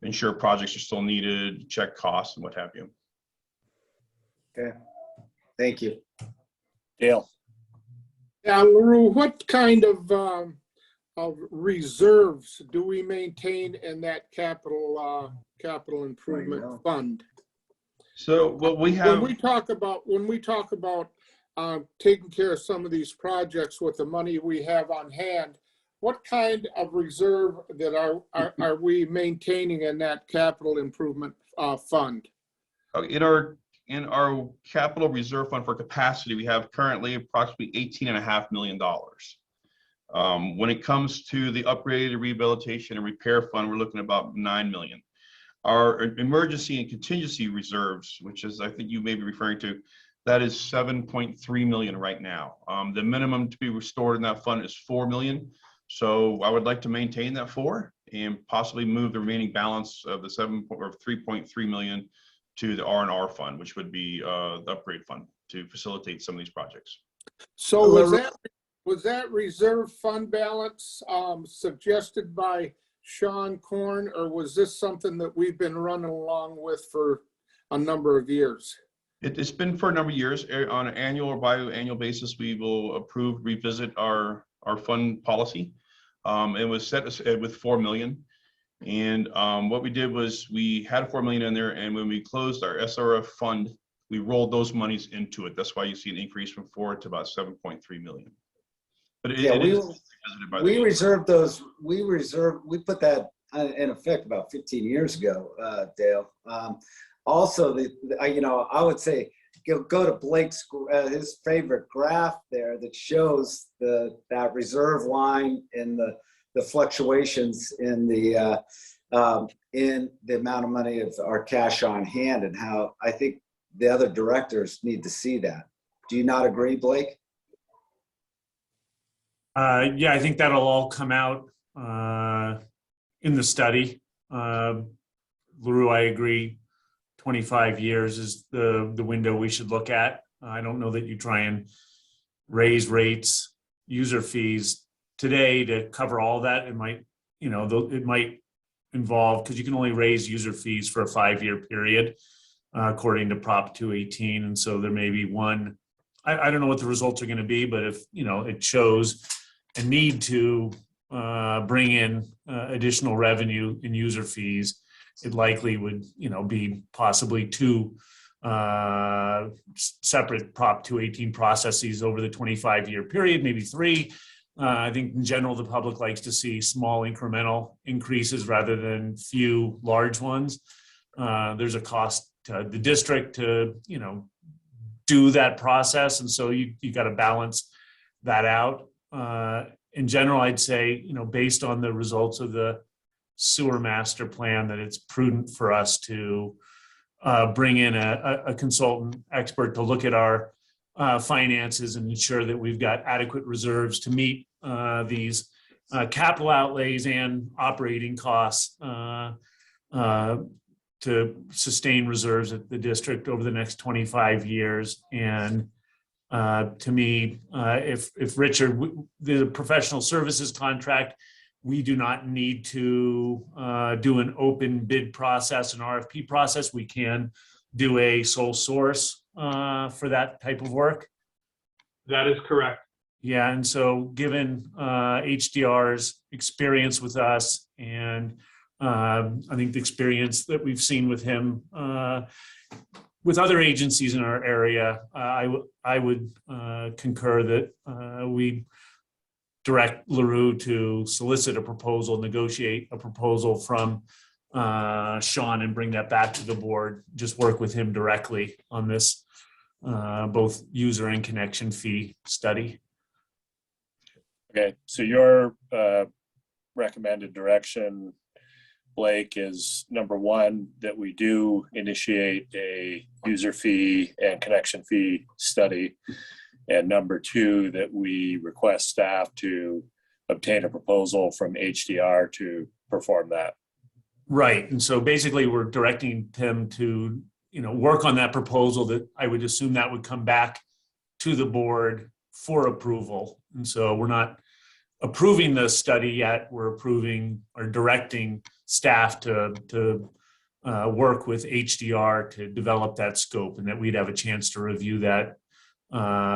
ensure projects are still needed, check costs and what have you. Okay, thank you. Dale. Yeah, LaRue, what kind of reserves do we maintain in that capital improvement fund? So what we have, when we talk about taking care of some of these projects with the money we have on hand, what kind of reserve are we maintaining in that capital improvement fund? in our capital reserve fund for capacity, we have currently approximately $18.5 million. When it comes to the upgraded rehabilitation and repair fund, we're looking at about $9 million. Our emergency and contingency reserves, which is, I think you may be referring to, that is $7.3 million right now. The minimum to be restored in that fund is $4 million. So I would like to maintain that 4 and possibly move the remaining balance of the $3.3 million to the R&R fund, which would be the upgrade fund to facilitate some of these projects. So was that reserve fund balance suggested by Sean Korn, or was this something that we've been running along with for a number of years? It's been for a number of years. On an annual or biannual basis, we will revisit our fund policy. It was set with $4 million. And what we did was we had $4 million in there, and when we closed our SRF fund, we rolled those monies into it. That's why you see an increase from 4 to about 7.3 million. But we reserved those. We put that in effect about 15 years ago, Dale. Also, I would say go to Blake's his favorite graph there that shows that reserve line and the the fluctuations in the amount of money of our cash on hand, and how I think the other directors need to see that. Do you not agree, Blake? Yeah, I think that'll all come out in the study. LaRue, I agree. 25 years is the window we should look at. I don't know that you try and raise rates, user fees today to cover all that. It might, it might involve, because you can only raise user fees for a 5-year period, according to Prop 218. And so there may be one, I don't know what the results are going to be, but if, it shows a need to bring in additional revenue in user fees, it likely would, be possibly 2 separate Prop 218 processes over the 25-year period, maybe 3. I think in general, the public likes to see small incremental increases rather than few large ones. There's a cost to the district to, do that process. And so you got to balance that out. In general, I'd say, based on the results of the sewer master plan, that it's prudent for us to bring in a consultant expert to look at our finances and ensure that we've got adequate reserves to meet these capital outlays and operating costs to sustain reserves at the district over the next 25 years. And to me, if Richard, the professional services contract, we do not need to do an open bid process, an RFP process. We can do a sole source for that type of work. That is correct. Yeah, and so given HDR's experience with us, and I think the experience that we've seen with him with other agencies in our area, I would concur that we direct LaRue to solicit a proposal, negotiate a proposal from Sean and bring that back to the board. Just work with him directly on this both user and connection fee study. Okay, so your recommended direction, Blake, is number 1, that we do initiate a user fee and connection fee study. And number 2, that we request staff to obtain a proposal from HDR to perform that. Right. And so basically we're directing him to, work on that proposal that I would assume that would come back to the board for approval. And so we're not approving the study yet. We're approving or directing staff to work with HDR to develop that scope, and that we'd have a chance to review that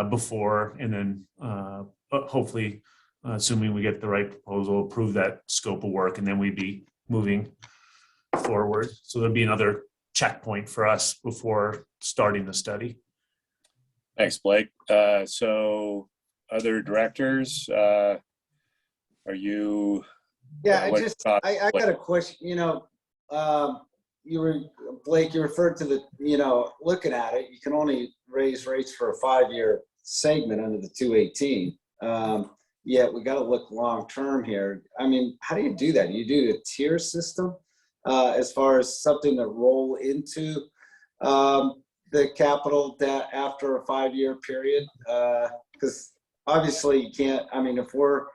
before, and then hopefully, assuming we get the right proposal, approve that scope of work, and then we'd be moving forward. So there'd be another checkpoint for us before starting the study. Thanks, Blake. So other directors, are you? Yeah, I got a question. Blake, you referred to the, looking at it, you can only raise rates for a 5-year segment under the 218. Yet we got to look long-term here. I mean, how do you do that? You do a tier system as far as something to roll into the capital debt after a 5-year period? Because obviously you can't, I mean, if we're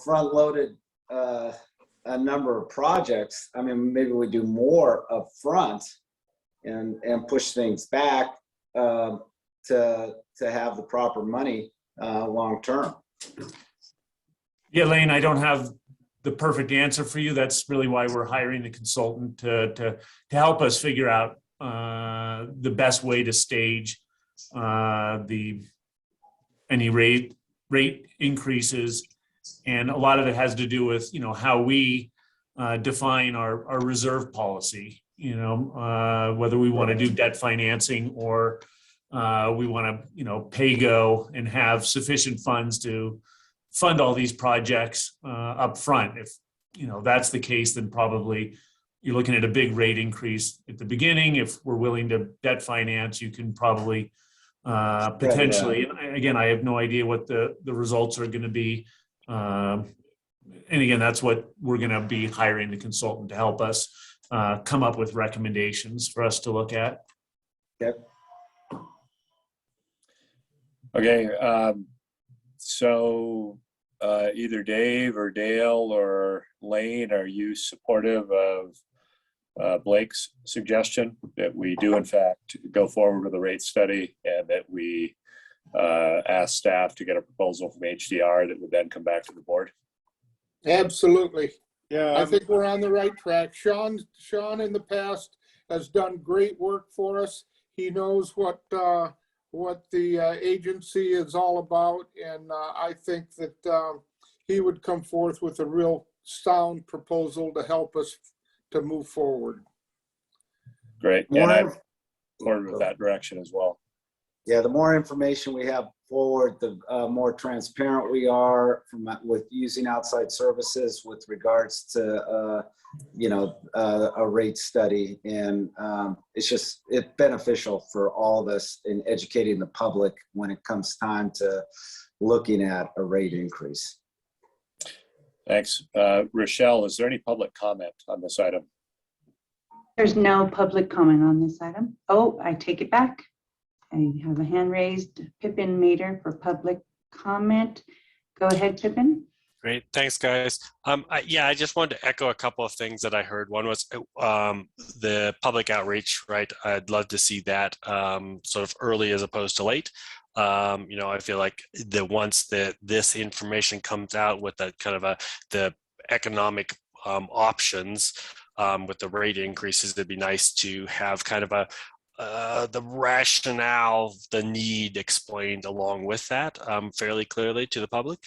front-loaded a number of projects, I mean, maybe we do more up front and push things back to have the proper money long term. Yeah, Lane, I don't have the perfect answer for you. That's really why we're hiring the consultant to help us figure out the best way to stage any rate increases. And a lot of it has to do with, how we define our reserve policy, whether we want to do debt financing or we want to, pay go and have sufficient funds to fund all these projects up front. If, that's the case, then probably you're looking at a big rate increase at the beginning. If we're willing to debt finance, you can probably potentially, and again, I have no idea what the results are going to be. And again, that's what we're going to be hiring the consultant to help us come up with recommendations for us to look at. Okay, so either Dave or Dale or Lane, are you supportive of Blake's suggestion that we do in fact go forward with a rate study and that we ask staff to get a proposal from HDR that would then come back to the board? Absolutely. Yeah, I think we're on the right track. Sean in the past has done great work for us. He knows what the agency is all about, and I think that he would come forth with a real sound proposal to help us to move forward. Great, and More I'm forward with that direction as well. Yeah, the more information we have forward, the more transparent we are with using outside services with regards to, a rate study. And it's beneficial for all of us in educating the public when it comes time to looking at a rate increase. Thanks. Rochelle, is there any public comment on this item? There's no public comment on this item. Oh, I take it back. I have a hand raised. Pippin Mater for public comment. Go ahead, Pippin. Great, thanks, guys. I just wanted to echo a couple of things that I heard. One was the public outreach, right? I'd love to see that sort of early as opposed to late. I feel like once this information comes out with that kind of the economic options with the rate increases, it'd be nice to have kind of the rationale, the need explained along with that fairly clearly to the public.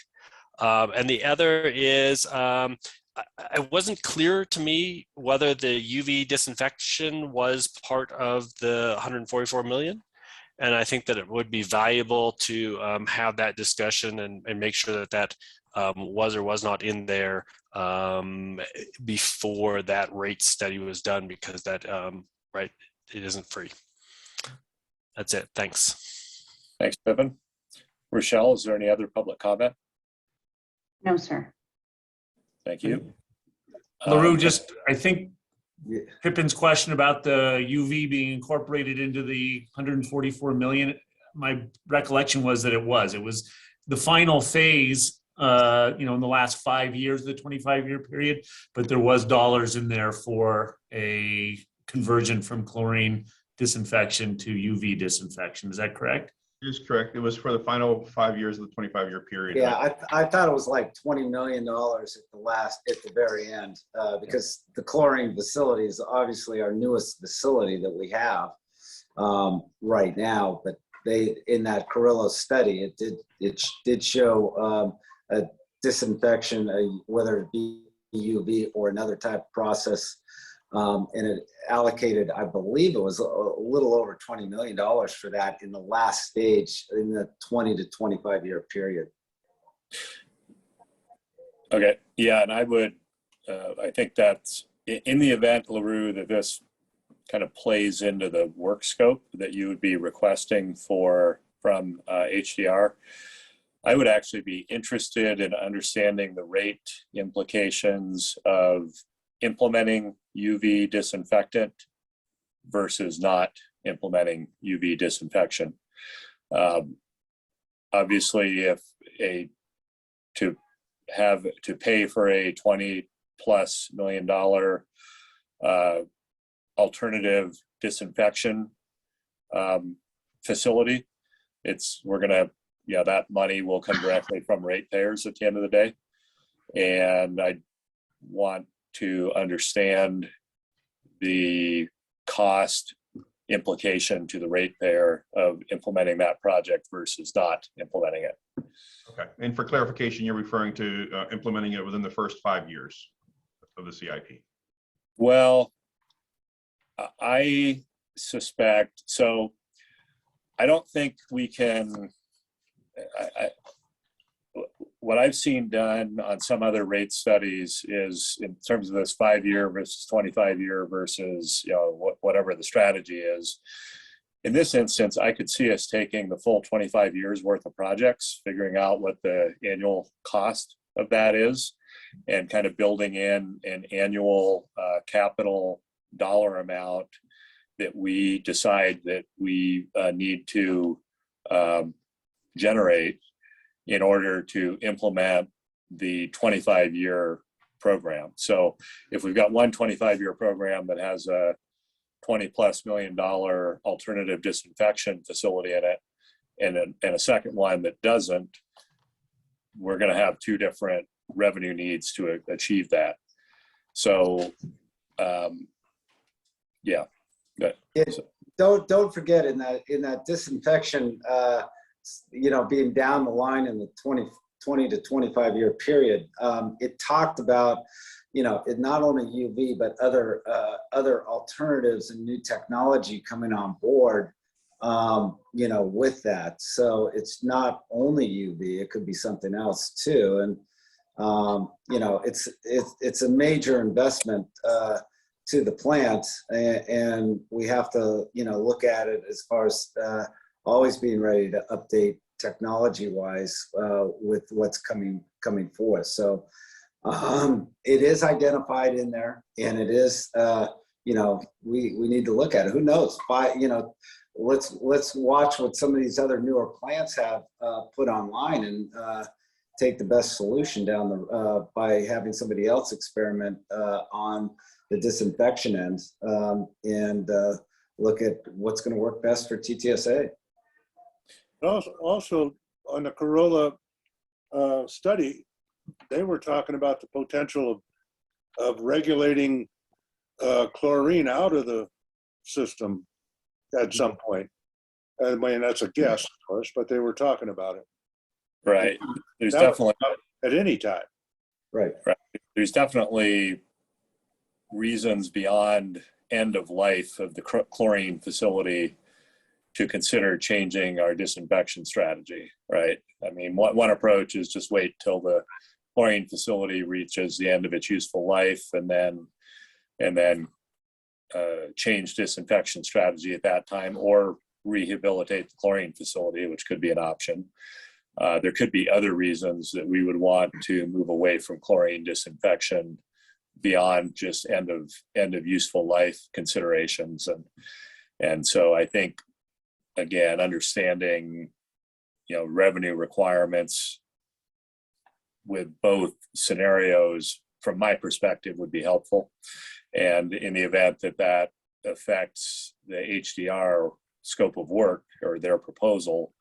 And the other is, it wasn't clear to me whether the UV disinfection was part of the 144 million. And I think that it would be valuable to have that discussion and make sure that was or was not in there before that rate study was done, because that, right, it isn't free. That's it. Thanks. Thanks, Pippin. Rochelle, is there any other public comment? No, sir. Thank you. LaRue, I think Pippin's question about the UV being incorporated into the 144 million, my recollection was that it was the final phase, in the last 5 years, the 25-year period, but there was dollars in there for a conversion from chlorine disinfection to UV disinfection. Is that correct? It is correct. It was for the final 5 years of the 25-year period. Yeah, I thought it was like $20 million at the very end, because the chlorine facility is obviously our newest facility that we have right now. But in that Carrillo study, it did show a disinfection, whether it be UV or another type of process. And it allocated, I believe it was a little over $20 million for that in the last stage in the 20 to 25 year period. Okay, yeah, and I would, I think that's, in the event, LaRue, that this kind of plays into the work scope that you would be requesting from HDR, I would actually be interested in understanding the rate implications of implementing UV disinfectant versus not implementing UV disinfection. Obviously, if to pay for a $20+ million alternative disinfection facility, that money will come directly from ratepayers at the end of the day. And I want to understand the cost implication to the ratepayer of implementing that project versus not implementing it. Okay, and for clarification, you're referring to implementing it within the first 5 years of the CIP. Well, I suspect, so I don't think we can, what I've seen done on some other rate studies is in terms of this 5-year versus 25-year versus, whatever the strategy is. In this instance, I could see us taking the full 25 years worth of projects, figuring out what the annual cost of that is, and kind of building in an annual capital dollar amount that we decide that we need to generate in order to implement the 25-year program. So if we've got one 25-year program that has a $20+ million alternative disinfection facility in it, and a second one that doesn't, we're going to have two different revenue needs to achieve that. So, yeah. Don't forget in that disinfection, being down the line in the 20 to 25 year period, it talked about, it not only UV, but other alternatives and new technology coming on board, with that. So it's not only UV, it could be something else too. And, it's a major investment to the plant, and we have to, look at it as far as always being ready to update technology-wise with what's coming forth. So it is identified in there, and it is, we need to look at it. Who knows? Let's watch what some of these other newer plants have put online and take the best solution down by having somebody else experiment on the disinfection end and look at what's going to work best for TTSA. Also on the Corolla study, they were talking about the potential of regulating chlorine out of the system at some point. I mean, that's a guess, of course, but they were talking about it. Right. There's That definitely at any time. Right. There's definitely reasons beyond end of life of the chlorine facility to consider changing our disinfection strategy, right? I mean, one approach is just wait till the chlorine facility reaches the end of its useful life and then change disinfection strategy at that time, or rehabilitate the chlorine facility, which could be an option. There could be other reasons that we would want to move away from chlorine disinfection beyond just end of useful life considerations. And so I think, again, understanding, revenue requirements with both scenarios from my perspective would be helpful. And in the event that affects the HDR scope of work or their proposal,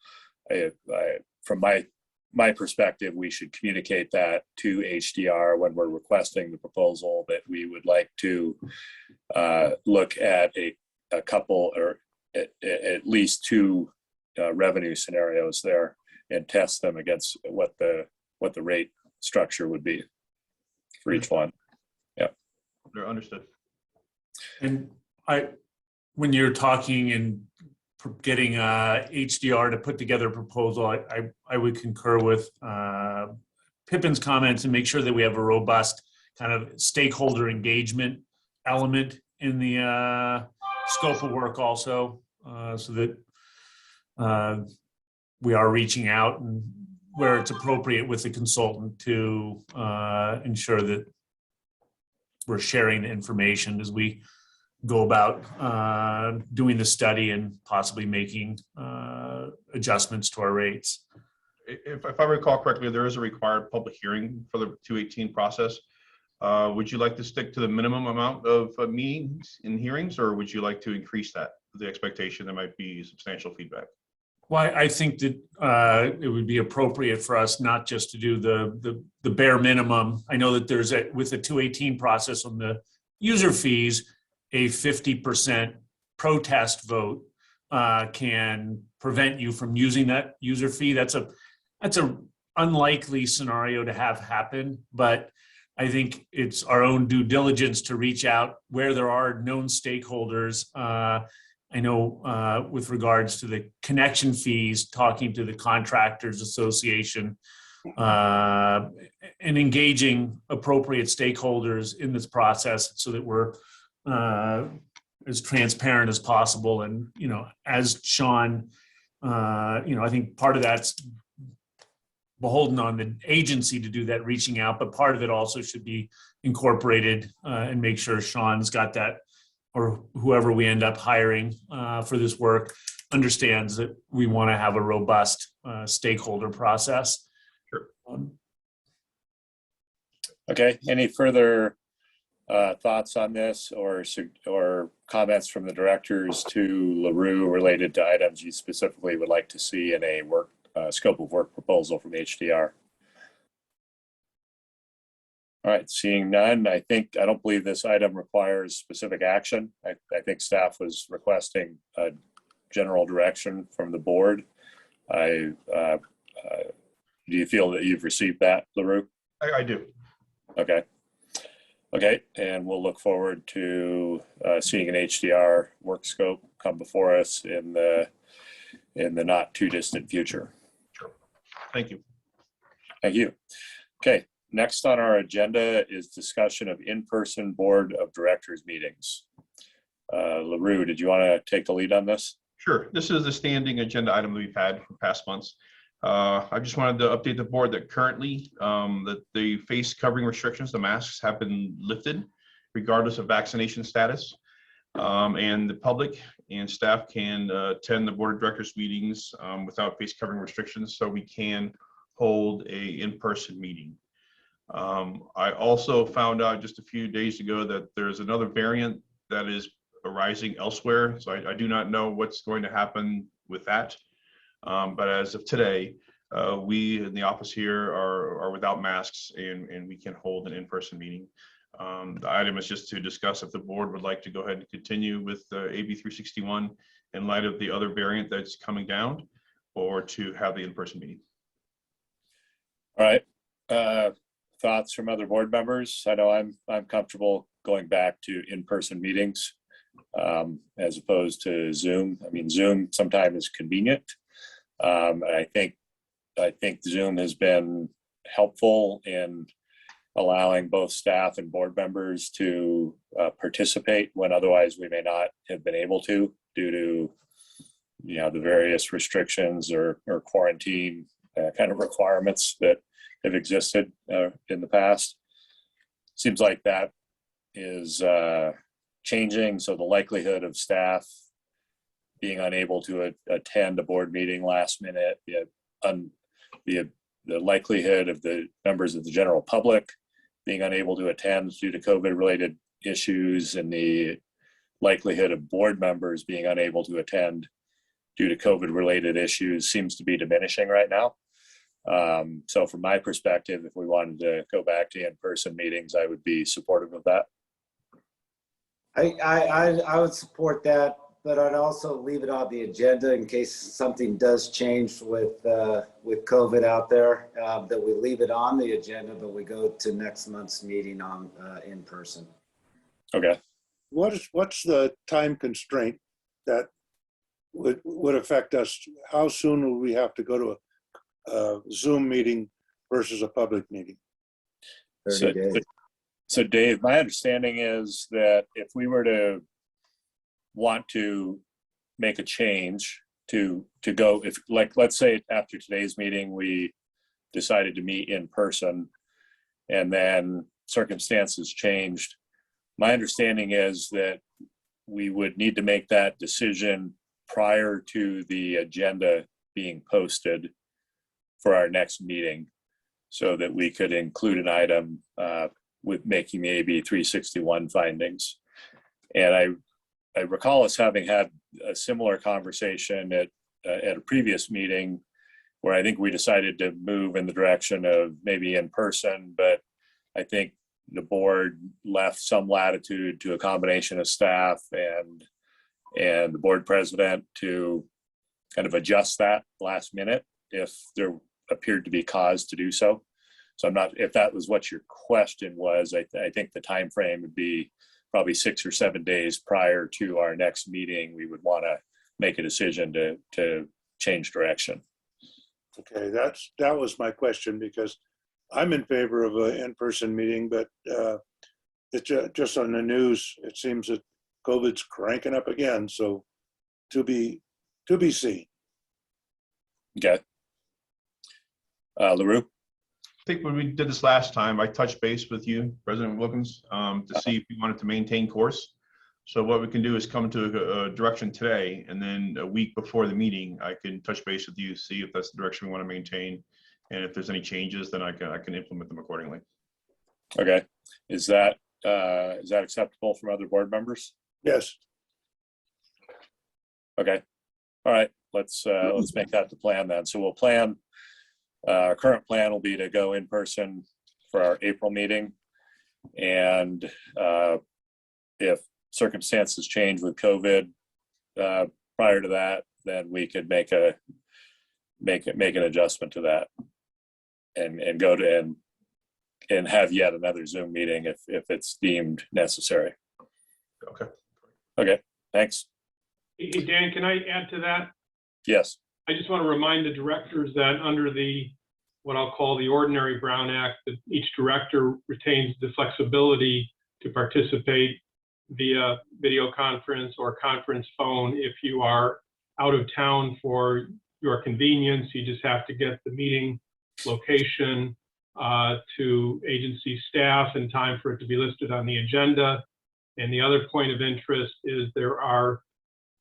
from my perspective, we should communicate that to HDR when we're requesting the proposal that we would like to look at a couple or at least two revenue scenarios there and test them against what the rate structure would be for each one. Yeah. They're understood. And when you're talking and getting HDR to put together a proposal, I would concur with Pippin's comments and make sure that we have a robust kind of stakeholder engagement element in the scope of work also, so that we are reaching out and where it's appropriate with the consultant to ensure that we're sharing the information as we go about doing the study and possibly making adjustments to our rates. If I recall correctly, there is a required public hearing for the 218 process. Would you like to stick to the minimum amount of meetings and hearings, or would you like to increase that with the expectation there might be substantial feedback? Well, I think that it would be appropriate for us not just to do the bare minimum. I know that there's with the 218 process on the user fees, a 50% protest vote can prevent you from using that user fee. That's a unlikely scenario to have happen, but I think it's our own due diligence to reach out where there are known stakeholders. I know with regards to the connection fees, talking to the Contractors Association and engaging appropriate stakeholders in this process so that we're as transparent as possible. And, as Sean, I think part of that's beholden on the agency to do that reaching out, but part of it also should be incorporated and make sure Sean's got that, or whoever we end up hiring for this work understands that we want to have a robust stakeholder process. Sure. Okay, any further thoughts on this or comments from the directors to LaRue related to items you specifically would like to see in a work scope of work proposal from HDR? All right, seeing none, I don't believe this item requires specific action. I think staff was requesting a general direction from the board. Do you feel that you've received that, LaRue? I do. Okay. Okay, and we'll look forward to seeing an HDR work scope come before us in the not too distant future. Sure. Thank you. Thank you. Okay, next on our agenda is discussion of in-person board of directors meetings. LaRue, did you want to take the lead on this? Sure. This is a standing agenda item that we've had for past months. I just wanted to update the board that currently that the face covering restrictions, the masks have been lifted regardless of vaccination status. And the public and staff can attend the board of directors meetings without face covering restrictions, so we can hold a in-person meeting. I also found out just a few days ago that there's another variant that is arising elsewhere. So I do not know what's going to happen with that. But as of today, we in the office here are without masks and we can hold an in-person meeting. The item is just to discuss if the board would like to go ahead and continue with AB 361 in light of the other variant that's coming down, or to have the in-person meeting. All right. Thoughts from other board members? I know I'm comfortable going back to in-person meetings as opposed to Zoom. I mean, Zoom sometimes is convenient. I think Zoom has been helpful in allowing both staff and board members to participate when otherwise we may not have been able to due to the various restrictions or quarantine kind of requirements that have existed in the past. Seems like that is changing, so the likelihood of staff being unable to attend a board meeting last minute, the likelihood of the members of the general public being unable to attend due to COVID-related issues, and the likelihood of board members being unable to attend due to COVID-related issues seems to be diminishing right now. So from my perspective, if we wanted to go back to in-person meetings, I would be supportive of that. I would support that, but I'd also leave it on the agenda in case something does change with COVID out there, that we leave it on the agenda, but we go to next month's meeting on in person. Okay. What's the time constraint that would affect us? How soon will we have to go to a Zoom meeting versus a public meeting? 30 days. So Dave, my understanding is that if we were to want to make a change to go, if let's say after today's meeting, we decided to meet in person and then circumstances changed, my understanding is that we would need to make that decision prior to the agenda being posted for our next meeting so that we could include an item with making the AB 361 findings. And I recall us having had a similar conversation at a previous meeting where I think we decided to move in the direction of maybe in person, but I think the board left some latitude to a combination of staff and the board president to kind of adjust that last minute if there appeared to be cause to do so. So I'm not, if that was what your question was, I think the time frame would be probably 6 or 7 days prior to our next meeting. We would want to make a decision to change direction. Okay, that was my question, because I'm in favor of an in-person meeting, but it's just on the news, it seems that COVID's cranking up again, so to be seen. Okay. LaRue? I think when we did this last time, I touched base with you, President Wilkins, to see if you wanted to maintain course. So what we can do is come to a direction today, and then a week before the meeting, I can touch base with you, see if that's the direction we want to maintain. And if there's any changes, then I can implement them accordingly. Okay. Is that acceptable from other board members? Yes. Okay. All right. Let's make that the plan then. So we'll plan, our current plan will be to go in person for our April meeting. And if circumstances change with COVID prior to that, then we could make an adjustment to that and go to and have yet another Zoom meeting if it's deemed necessary. Okay. Okay, thanks. Hey, Dan, can I add to that? Yes. I just want to remind the directors that under what I'll call the ordinary Brown Act, that each director retains the flexibility to participate via video conference or conference phone. If you are out of town for your convenience, you just have to get the meeting location to agency staff in time for it to be listed on the agenda. And the other point of interest is there are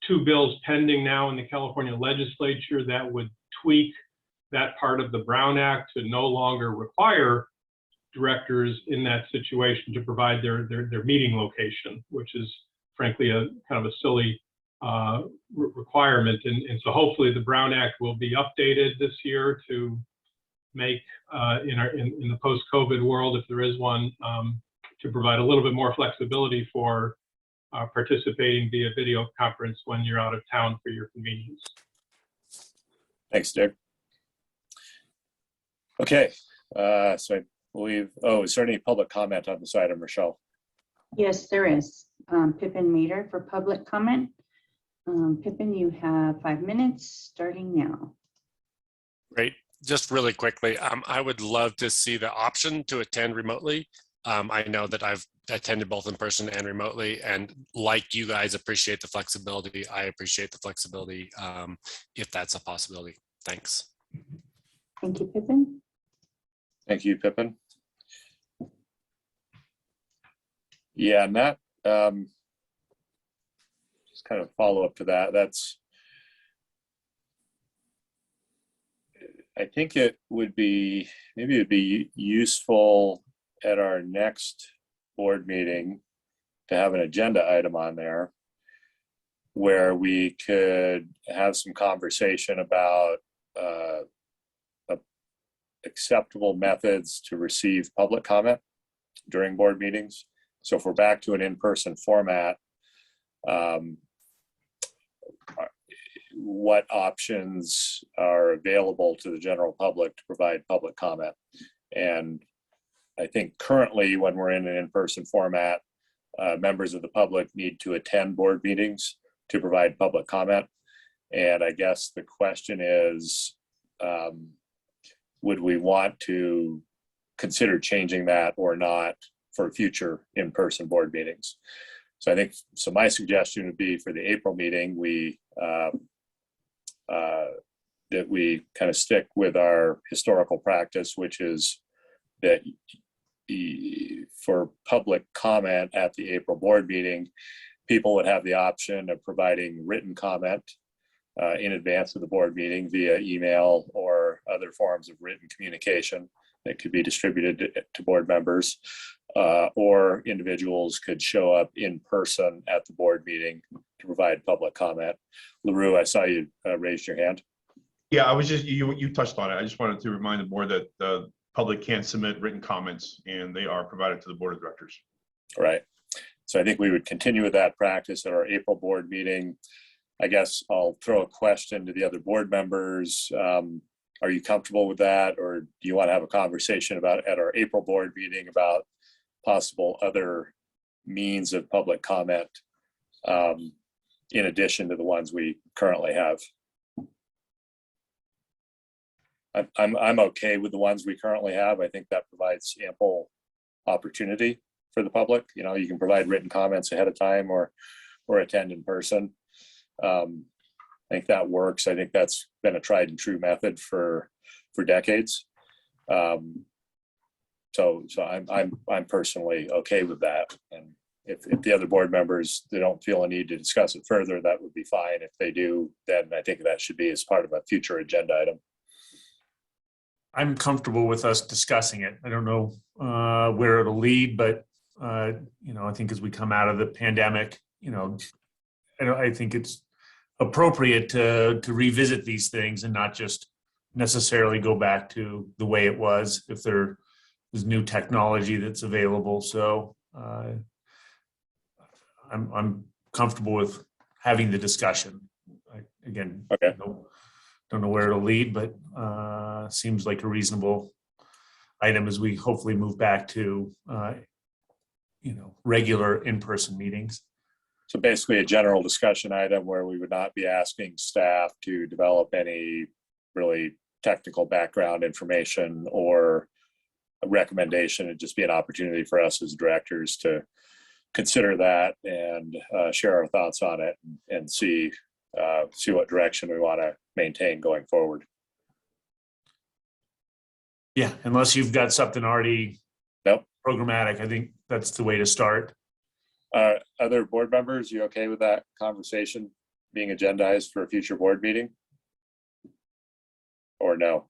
2 bills pending now in the California legislature that would tweak that part of the Brown Act to no longer require directors in that situation to provide their meeting location, which is frankly a kind of a silly requirement. And so hopefully the Brown Act will be updated this year to make in the post-COVID world, if there is one, to provide a little bit more flexibility for participating via video conference when you're out of town for your convenience. Thanks, Dick. Okay, so I believe, is there any public comment on this item, Rochelle? Yes, there is. Pippin Meter for public comment. Pippin, you have 5 minutes starting now. Great. Just really quickly, I would love to see the option to attend remotely. I know that I've attended both in person and remotely, and like you guys appreciate the flexibility, I appreciate the flexibility if that's a possibility. Thanks. Thank you, Pippin. Thank you, Pippin. Yeah, and that, just kind of follow up to that. I think it would be, maybe it'd be useful at our next board meeting to have an agenda item on there where we could have some conversation about acceptable methods to receive public comment during board meetings. So if we're back to an in-person format, what options are available to the general public to provide public comment? And I think currently when we're in an in-person format, members of the public need to attend board meetings to provide public comment. And I guess the question is, would we want to consider changing that or not for future in-person board meetings? So I think, so my suggestion would be for the April meeting, that we kind of stick with our historical practice, which is that for public comment at the April board meeting, people would have the option of providing written comment in advance of the board meeting via email or other forms of written communication that could be distributed to board members, or individuals could show up in person at the board meeting to provide public comment. LaRue, I saw you raised your hand. Yeah, I was just, you touched on it. I just wanted to remind the board that the public can submit written comments and they are provided to the board of directors. All right. So I think we would continue with that practice at our April board meeting. I guess I'll throw a question to the other board members. Are you comfortable with that? Or do you want to have a conversation about at our April board meeting about possible other means of public comment in addition to the ones we currently have? I'm okay with the ones we currently have. I think that provides ample opportunity for the public. You know, you can provide written comments ahead of time or attend in person. I think that works. I think that's been a tried and true method for decades. So I'm personally okay with that. And if the other board members, they don't feel a need to discuss it further, that would be fine. If they do, then I think that should be as part of a future agenda item. I'm comfortable with us discussing it. I don't know where it'll lead, but I think as we come out of the pandemic, I think it's appropriate to revisit these things and not just necessarily go back to the way it was if there is new technology that's available. So I'm comfortable with having the discussion. Again, okay. Don't know where it'll lead, but seems like a reasonable item as we hopefully move back to regular in-person meetings. So basically a general discussion item where we would not be asking staff to develop any really technical background information or a recommendation. It'd just be an opportunity for us as directors to consider that and share our thoughts on it and see what direction we want to maintain going forward. Yeah, unless you've got something already Nope. programmatic, I think that's the way to start. Other board members, you okay with that conversation being agendized for a future board meeting? Or no?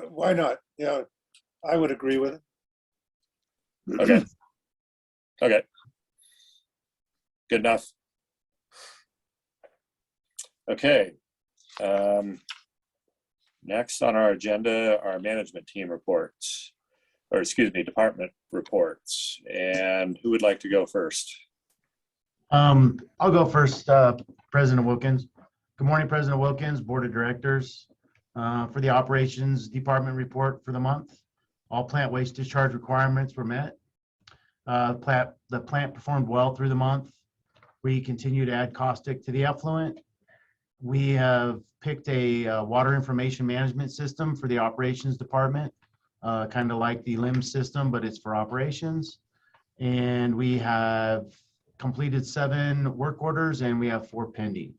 Why not? Yeah, I would agree with it. Okay. Okay. Good enough. Okay. Next on our agenda are management team reports, or excuse me, department reports. And who would like to go first? I'll go first, President Wilkins. Good morning, President Wilkins, Board of Directors. For the Operations Department report for the month, all plant waste discharge requirements were met. The plant performed well through the month. We continue to add caustic to the effluent. We have picked a water information management system for the Operations Department, kind of like the LIMS system, but it's for operations. And we have completed 7 work orders and we have 4 pending.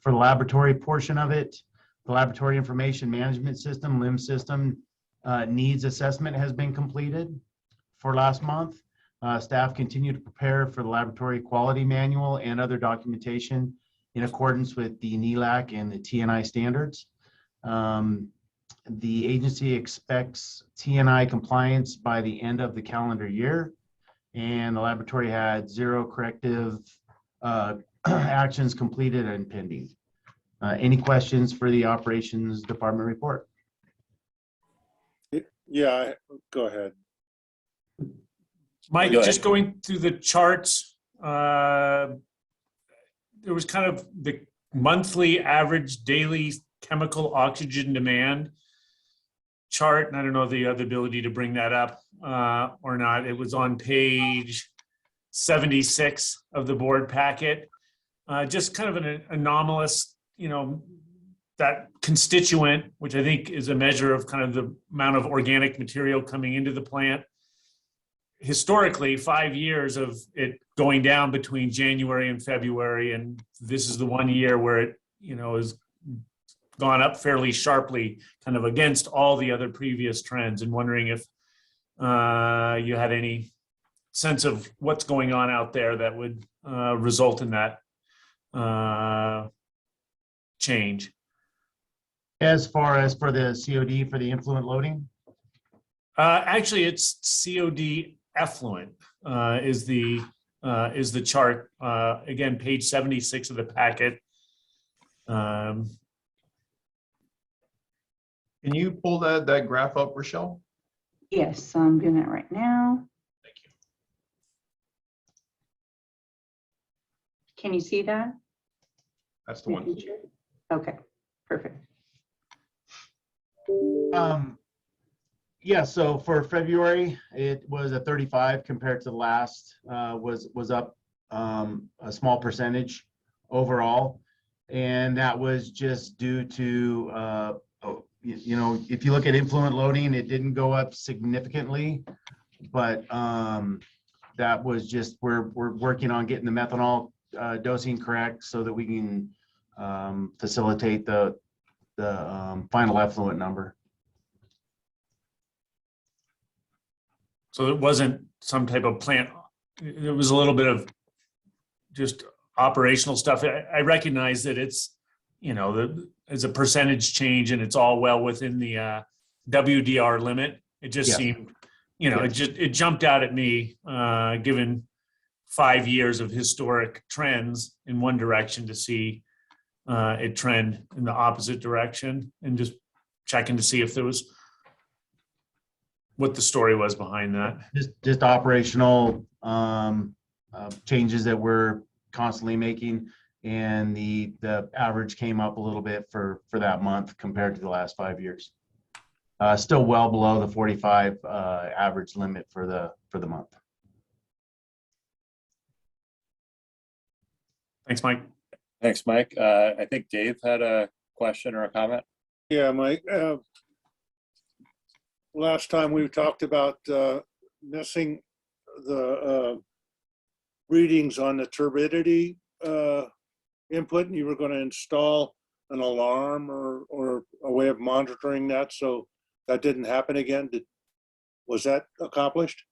For the laboratory portion of it, the Laboratory Information Management System, LIMS system, needs assessment has been completed for last month. Staff continue to prepare for the laboratory quality manual and other documentation in accordance with the NELAC and the TNI standards. The agency expects TNI compliance by the end of the calendar year, and the laboratory had 0 corrective actions completed and pending. Any questions for the Operations Department report? Yeah, go ahead. Mike, Go ahead. just going through the charts, there was kind of the monthly average daily chemical oxygen demand chart, and I don't know the other ability to bring that up or not. It was on page 76 of the board packet. Just kind of an anomalous, that constituent, which I think is a measure of kind of the amount of organic material coming into the plant. Historically, 5 years of it going down between January and February, and this is the 1 year where it, has gone up fairly sharply, kind of against all the other previous trends, and wondering if you had any sense of what's going on out there that would result in that change. As far as for the COD for the influent loading? Actually, it's COD effluent is the chart. Again, page 76 of the packet. Can you pull that graph up, Rochelle? Yes, I'm doing that right now. Thank you. Can you see that? That's the one. Okay, perfect. Yeah, so for February, it was a 35 compared to the last, was up a small percentage overall. And that was just due to, if you look at influent loading, it didn't go up significantly, but that was just, we're working on getting the methanol dosing correct so that we can facilitate the final effluent number. So it wasn't some type of plant. It was a little bit of just operational stuff. I recognize that it's, it's a percentage change and it's all well within the WDR limit. It just Yes. seemed, it jumped out at me, given 5 years of historic trends in one direction, to see it trend in the opposite direction, and just checking to see if there was, what the story was behind that. Just operational changes that we're constantly making, and the average came up a little bit for that month compared to the last 5 years. Still well below the 45 average limit for the month. Thanks, Mike. Thanks, Mike. I think Dave had a question or a comment. Yeah, Mike, last time we talked about missing the readings on the turbidity input, and you were going to install an alarm or a way of monitoring that, so that didn't happen again. Was that accomplished?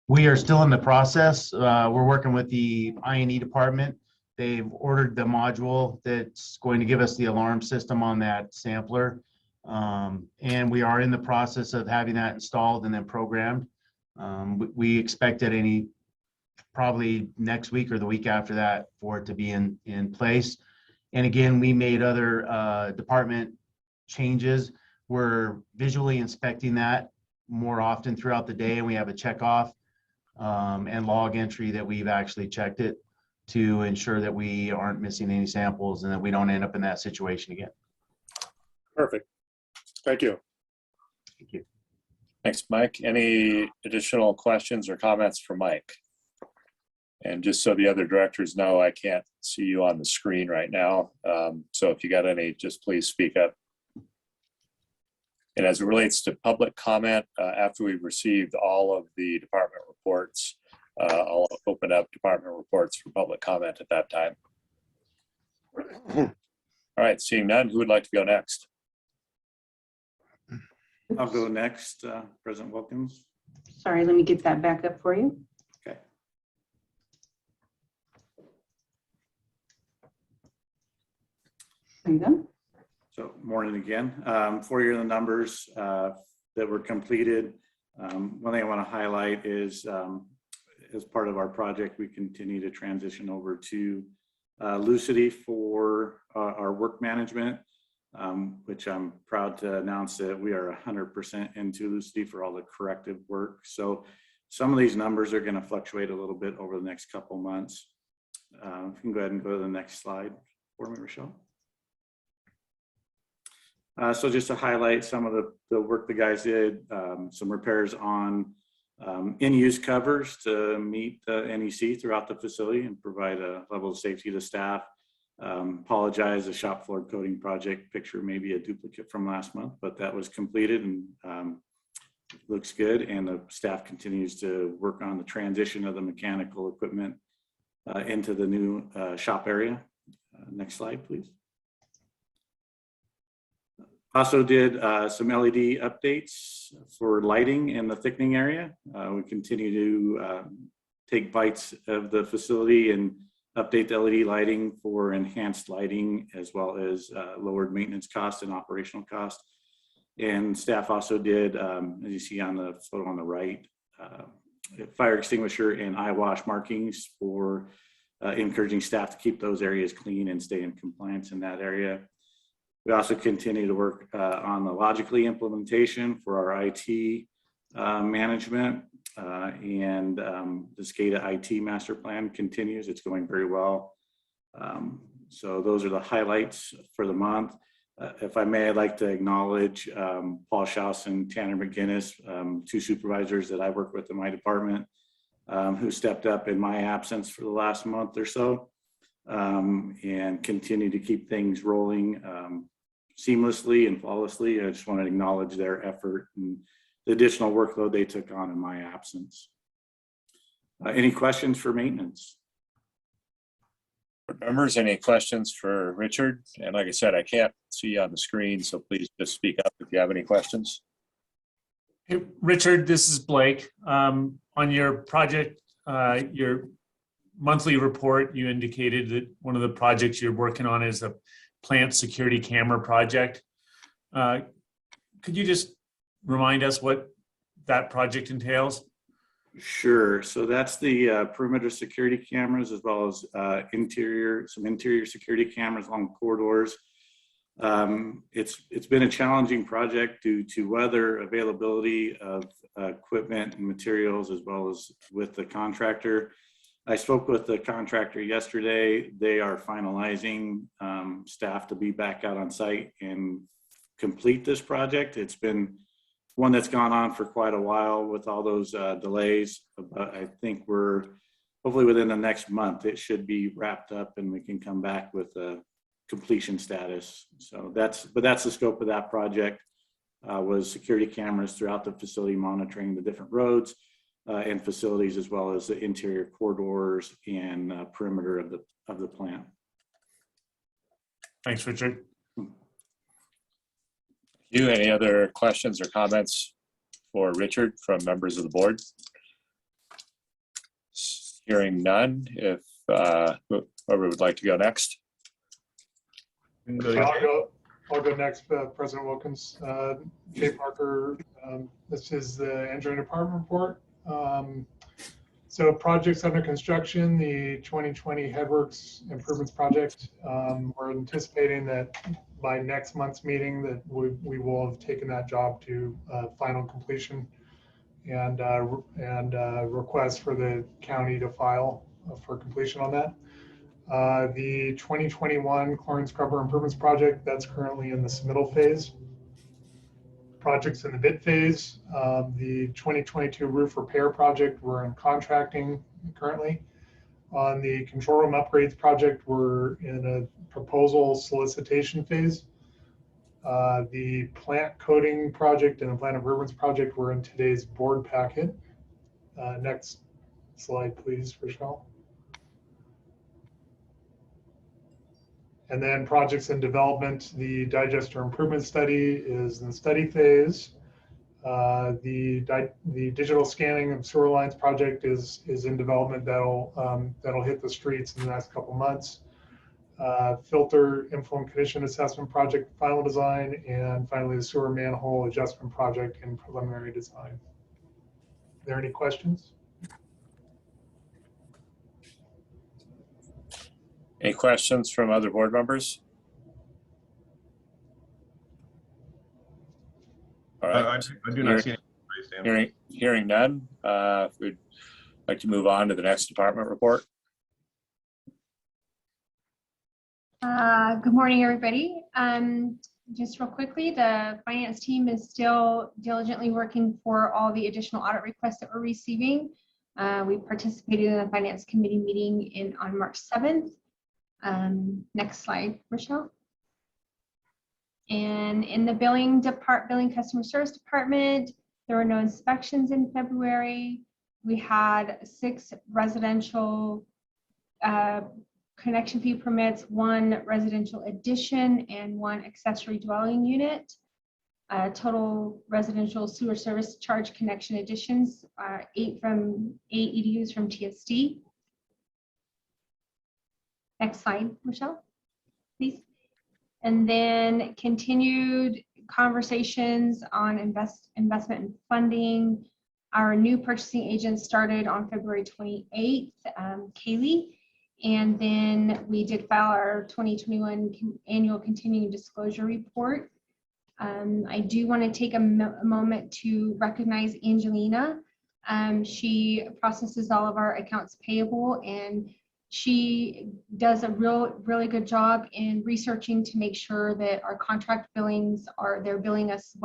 We are still in the process. We're working with the I&E department. They've ordered the module that's going to give us the alarm system on that sampler. And we are in the process of having that installed and then programmed. We expect it probably next week or the week after that for it to be in place. And again, we made other department changes. We're visually inspecting that more often throughout the day, and we have a checkoff and log entry that we've actually checked it to ensure that we aren't missing any samples and that we don't end up in that situation again. Perfect. Thank you. Thank you. Thanks, Mike. Any additional questions or comments for Mike? And just so the other directors know, I can't see you on the screen right now. So if you got any, just please speak up. And as it relates to public comment, after we've received all of the department reports, I'll open up department reports for public comment at that time. All right, seeing none, who would like to go next? I'll go next, President Wilkins. Sorry, let me get that back up for you. Okay. There you go. So morning again. For you, the numbers that were completed. One thing I want to highlight is as part of our project, we continue to transition over to Lucity for our work management, which I'm proud to announce that we are 100% into Lucity for all the corrective work. So some of these numbers are going to fluctuate a little bit over the next couple months. You can go ahead and go to the next slide for me, Rochelle. So just to highlight some of the work the guys did, some repairs on in-use covers to meet the NEC throughout the facility and provide a level of safety to staff. Apologize, the shop floor coating project picture may be a duplicate from last month, but that was completed and looks good. And the staff continues to work on the transition of the mechanical equipment into the new shop area. Next slide, please. Also did some LED updates for lighting in the thickening area. We continue to take bites of the facility and update the LED lighting for enhanced lighting, as well as lowered maintenance cost and operational cost. And staff also did, as you see on the photo on the right, fire extinguisher and eye wash markings for encouraging staff to keep those areas clean and stay in compliance in that area. We also continue to work on the Logically implementation for our IT management, and the SCADA IT master plan continues. It's going very well. So those are the highlights for the month. If I may, I'd like to acknowledge Paul Schaus and Tanner McGinnis, two supervisors that I work with in my department, who stepped up in my absence for the last month or so, and continue to keep things rolling seamlessly and flawlessly. I just want to acknowledge their effort and the additional workload they took on in my absence. Any questions for maintenance? Members, any questions for Richard? And like I said, I can't see you on the screen, so please just speak up if you have any questions. Hey, Richard, this is Blake. On your project, your monthly report, you indicated that one of the projects you're working on is a plant security camera project. Could you just remind us what that project entails? Sure. So that's the perimeter security cameras, as well as some interior security cameras along corridors. It's been a challenging project due to weather, availability of equipment and materials, as well as with the contractor. I spoke with the contractor yesterday. They are finalizing staff to be back out on site and complete this project. It's been one that's gone on for quite a while with all those delays, but I think we're hopefully within the next month, it should be wrapped up and we can come back with a completion status. So that's the scope of that project, was security cameras throughout the facility, monitoring the different roads and facilities, as well as the interior corridors and perimeter of the plant. Thanks, Richard. You, any other questions or comments for Richard from members of the board? Hearing none, if whoever would like to go next. I'll go next, President Wilkins. Jay Parker, this is the engineering department report. So projects under construction, the 2020 Headworks Improvements Project. We're anticipating that by next month's meeting that we will have taken that job to final completion and request for the county to file for completion on that. The 2021 Chlorine Scrubber Improvements Project, that's currently in the submittal phase. Projects in the bid phase. The 2022 roof repair project, we're in contracting currently. On the control room upgrades project, we're in a proposal solicitation phase. The plant coating project and the plant improvements project were in today's board packet. Next slide, please, Rochelle. And then projects in development, the digester improvement study is in the study phase. The digital scanning of sewer lines project is in development. That'll hit the streets in the next couple months. Filter influent condition assessment project final design, and finally the sewer manhole adjustment project in preliminary design. Are there any questions? Any questions from other board members? All right. I do not see any. Hearing none, we'd like to move on to the next department report. Good morning, everybody. Just real quickly, the finance team is still diligently working for all the additional audit requests that we're receiving. We participated in a finance committee meeting on March 7th. Next slide, Rochelle. And in the billing customer service department, there were no inspections in February. We had 6 residential connection fee permits, 1 residential addition, and 1 accessory dwelling unit. Total residential sewer service charge connection additions are 8 EDUs from TSD. Next slide, Michelle, please. And then continued conversations on investment and funding. Our new purchasing agent started on February 28th, Kaylee. And then we did file our 2021 annual continuing disclosure report. I do want to take a moment to recognize Angelina. She processes all of our accounts payable, and she does a really good job in researching to make sure that our contract billings they're billing us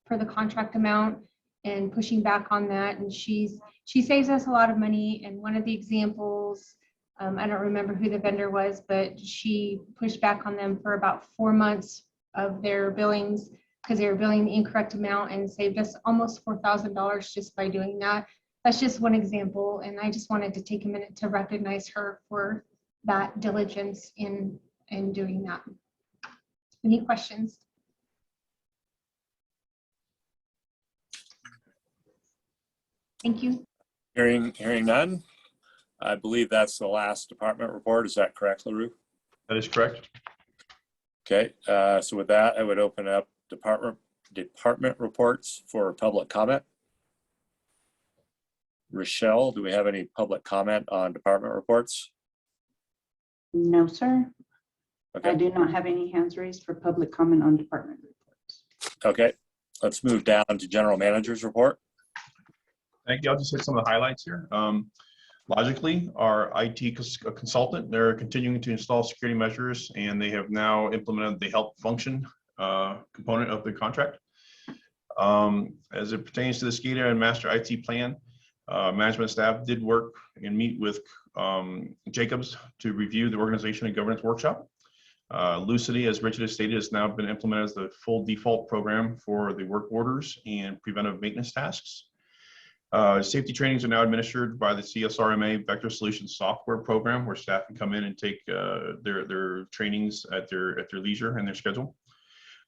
for the contract amount and pushing back on that. And she saves us a lot of money. And one of the examples, I don't remember who the vendor was, but she pushed back on them for about 4 months of their billings because they were billing the incorrect amount, and saved us almost $4,000 just by doing that. That's just one example, and I just wanted to take a minute to recognize her for that diligence in doing that. Any questions? Thank you. Hearing none. I believe that's the last department report. Is that correct, LaRue? That is correct. Okay, so with that, I would open up department reports for public comment. Rochelle, do we have any public comment on department reports? No, sir. Okay. I do not have any hands raised for public comment on department reports. Okay, let's move down to general manager's report. Thank you. I'll just hit some of the highlights here. Logically, our IT consultant, they're continuing to install security measures, and they have now implemented the help function component of the contract. As it pertains to the SCADA and master IT plan, management staff did work and meet with Jacobs to review the organization and governance workshop. Lucity, as Richard has stated, has now been implemented as the full default program for the work orders and preventive maintenance tasks. Safety trainings are now administered by the CSRMA Vector Solutions software program, where staff can come in and take their trainings at their leisure and their schedule.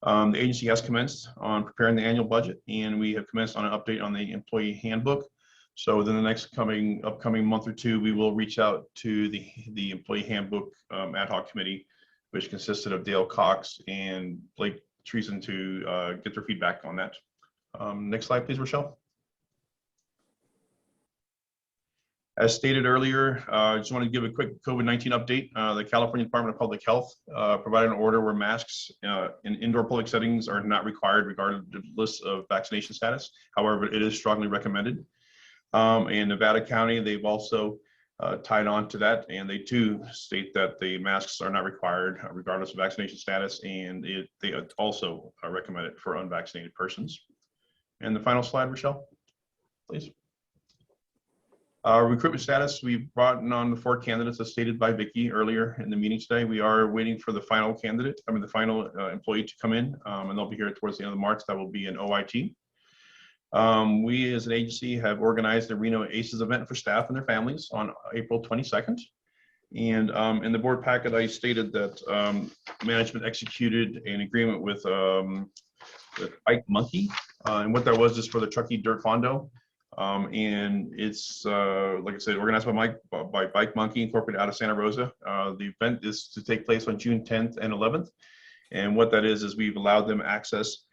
The agency has commenced on preparing the annual budget, and we have commenced on an update on the employee handbook. So within the next upcoming month or two, we will reach out to the employee handbook ad hoc committee, which consisted of Dale Cox and Blake Treason, to get their feedback on that. Next slide, please, Rochelle. As stated earlier, I just want to give a quick COVID-19 update. The California Department of Public Health provided an order where masks in indoor public settings are not required regardless of vaccination status. However, it is strongly recommended. In Nevada County, they've also tied on to that, and they too state that the masks are not required regardless of vaccination status, and they also recommend it for unvaccinated persons. And the final slide, Rochelle, please. Recruitment status, we brought on the 4 candidates as stated by Vicki earlier in the meeting today. We are waiting for the final candidate, the final employee to come in, and they'll be here towards the end of March. That will be an OIT. We as an agency have organized the Reno ACES event for staff and their families on April 22nd. And in the board packet, I stated that management executed an agreement with Bike Monkey. And what that was is for the Truckee Dirt Fondo. And it's, like I said, organized by Bike Monkey Incorporated out of Santa Rosa. The event is to take place on June 10th and 11th. And what that is we've allowed them access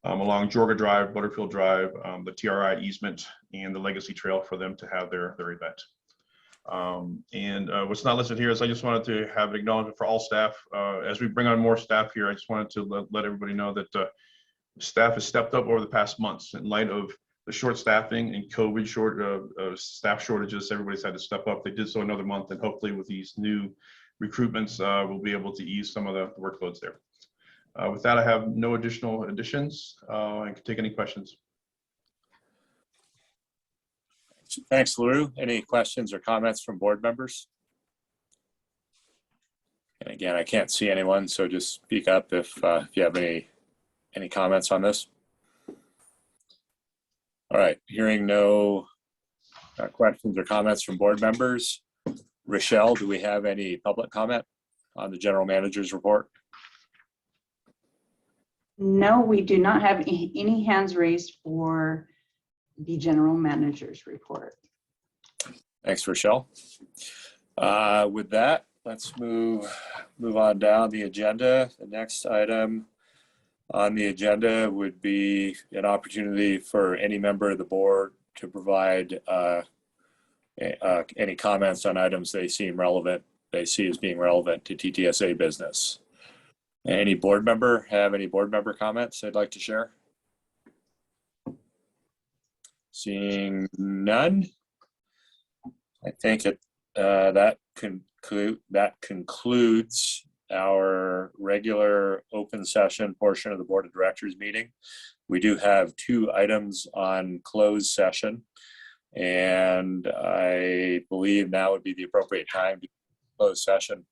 along Georgia Drive, Butterfield Drive, the TRI easement, and the Legacy Trail for them to have their event. What's not listed here is I just wanted to have an acknowledgement for all staff. As we bring on more staff here, I just wanted to let everybody know that staff has stepped up over the past months in light of the short staffing and COVID staff shortages. Everybody's had to step up. They did so another month, and hopefully with these new recruitments, we'll be able to ease some of the workloads there. With that, I have no additional additions. I can take any questions. Thanks, LaRue. Any questions or comments from board members? And again, I can't see anyone, so just speak up if you have any comments on this. All right, hearing no questions or comments from board members. Rochelle, do we have any public comment on the general manager's report? No, we do not have any hands raised for the general manager's report. Thanks, Rochelle. With that, let's move on down the agenda. The next item on the agenda would be an opportunity for any member of the board to provide any comments on items they see as being relevant to TTSA business. Any board member have any board member comments they'd like to share? Seeing none, I think that concludes our regular open session portion of the Board of Directors meeting. We do have 2 items on closed session, and I believe now would be the appropriate time to close session.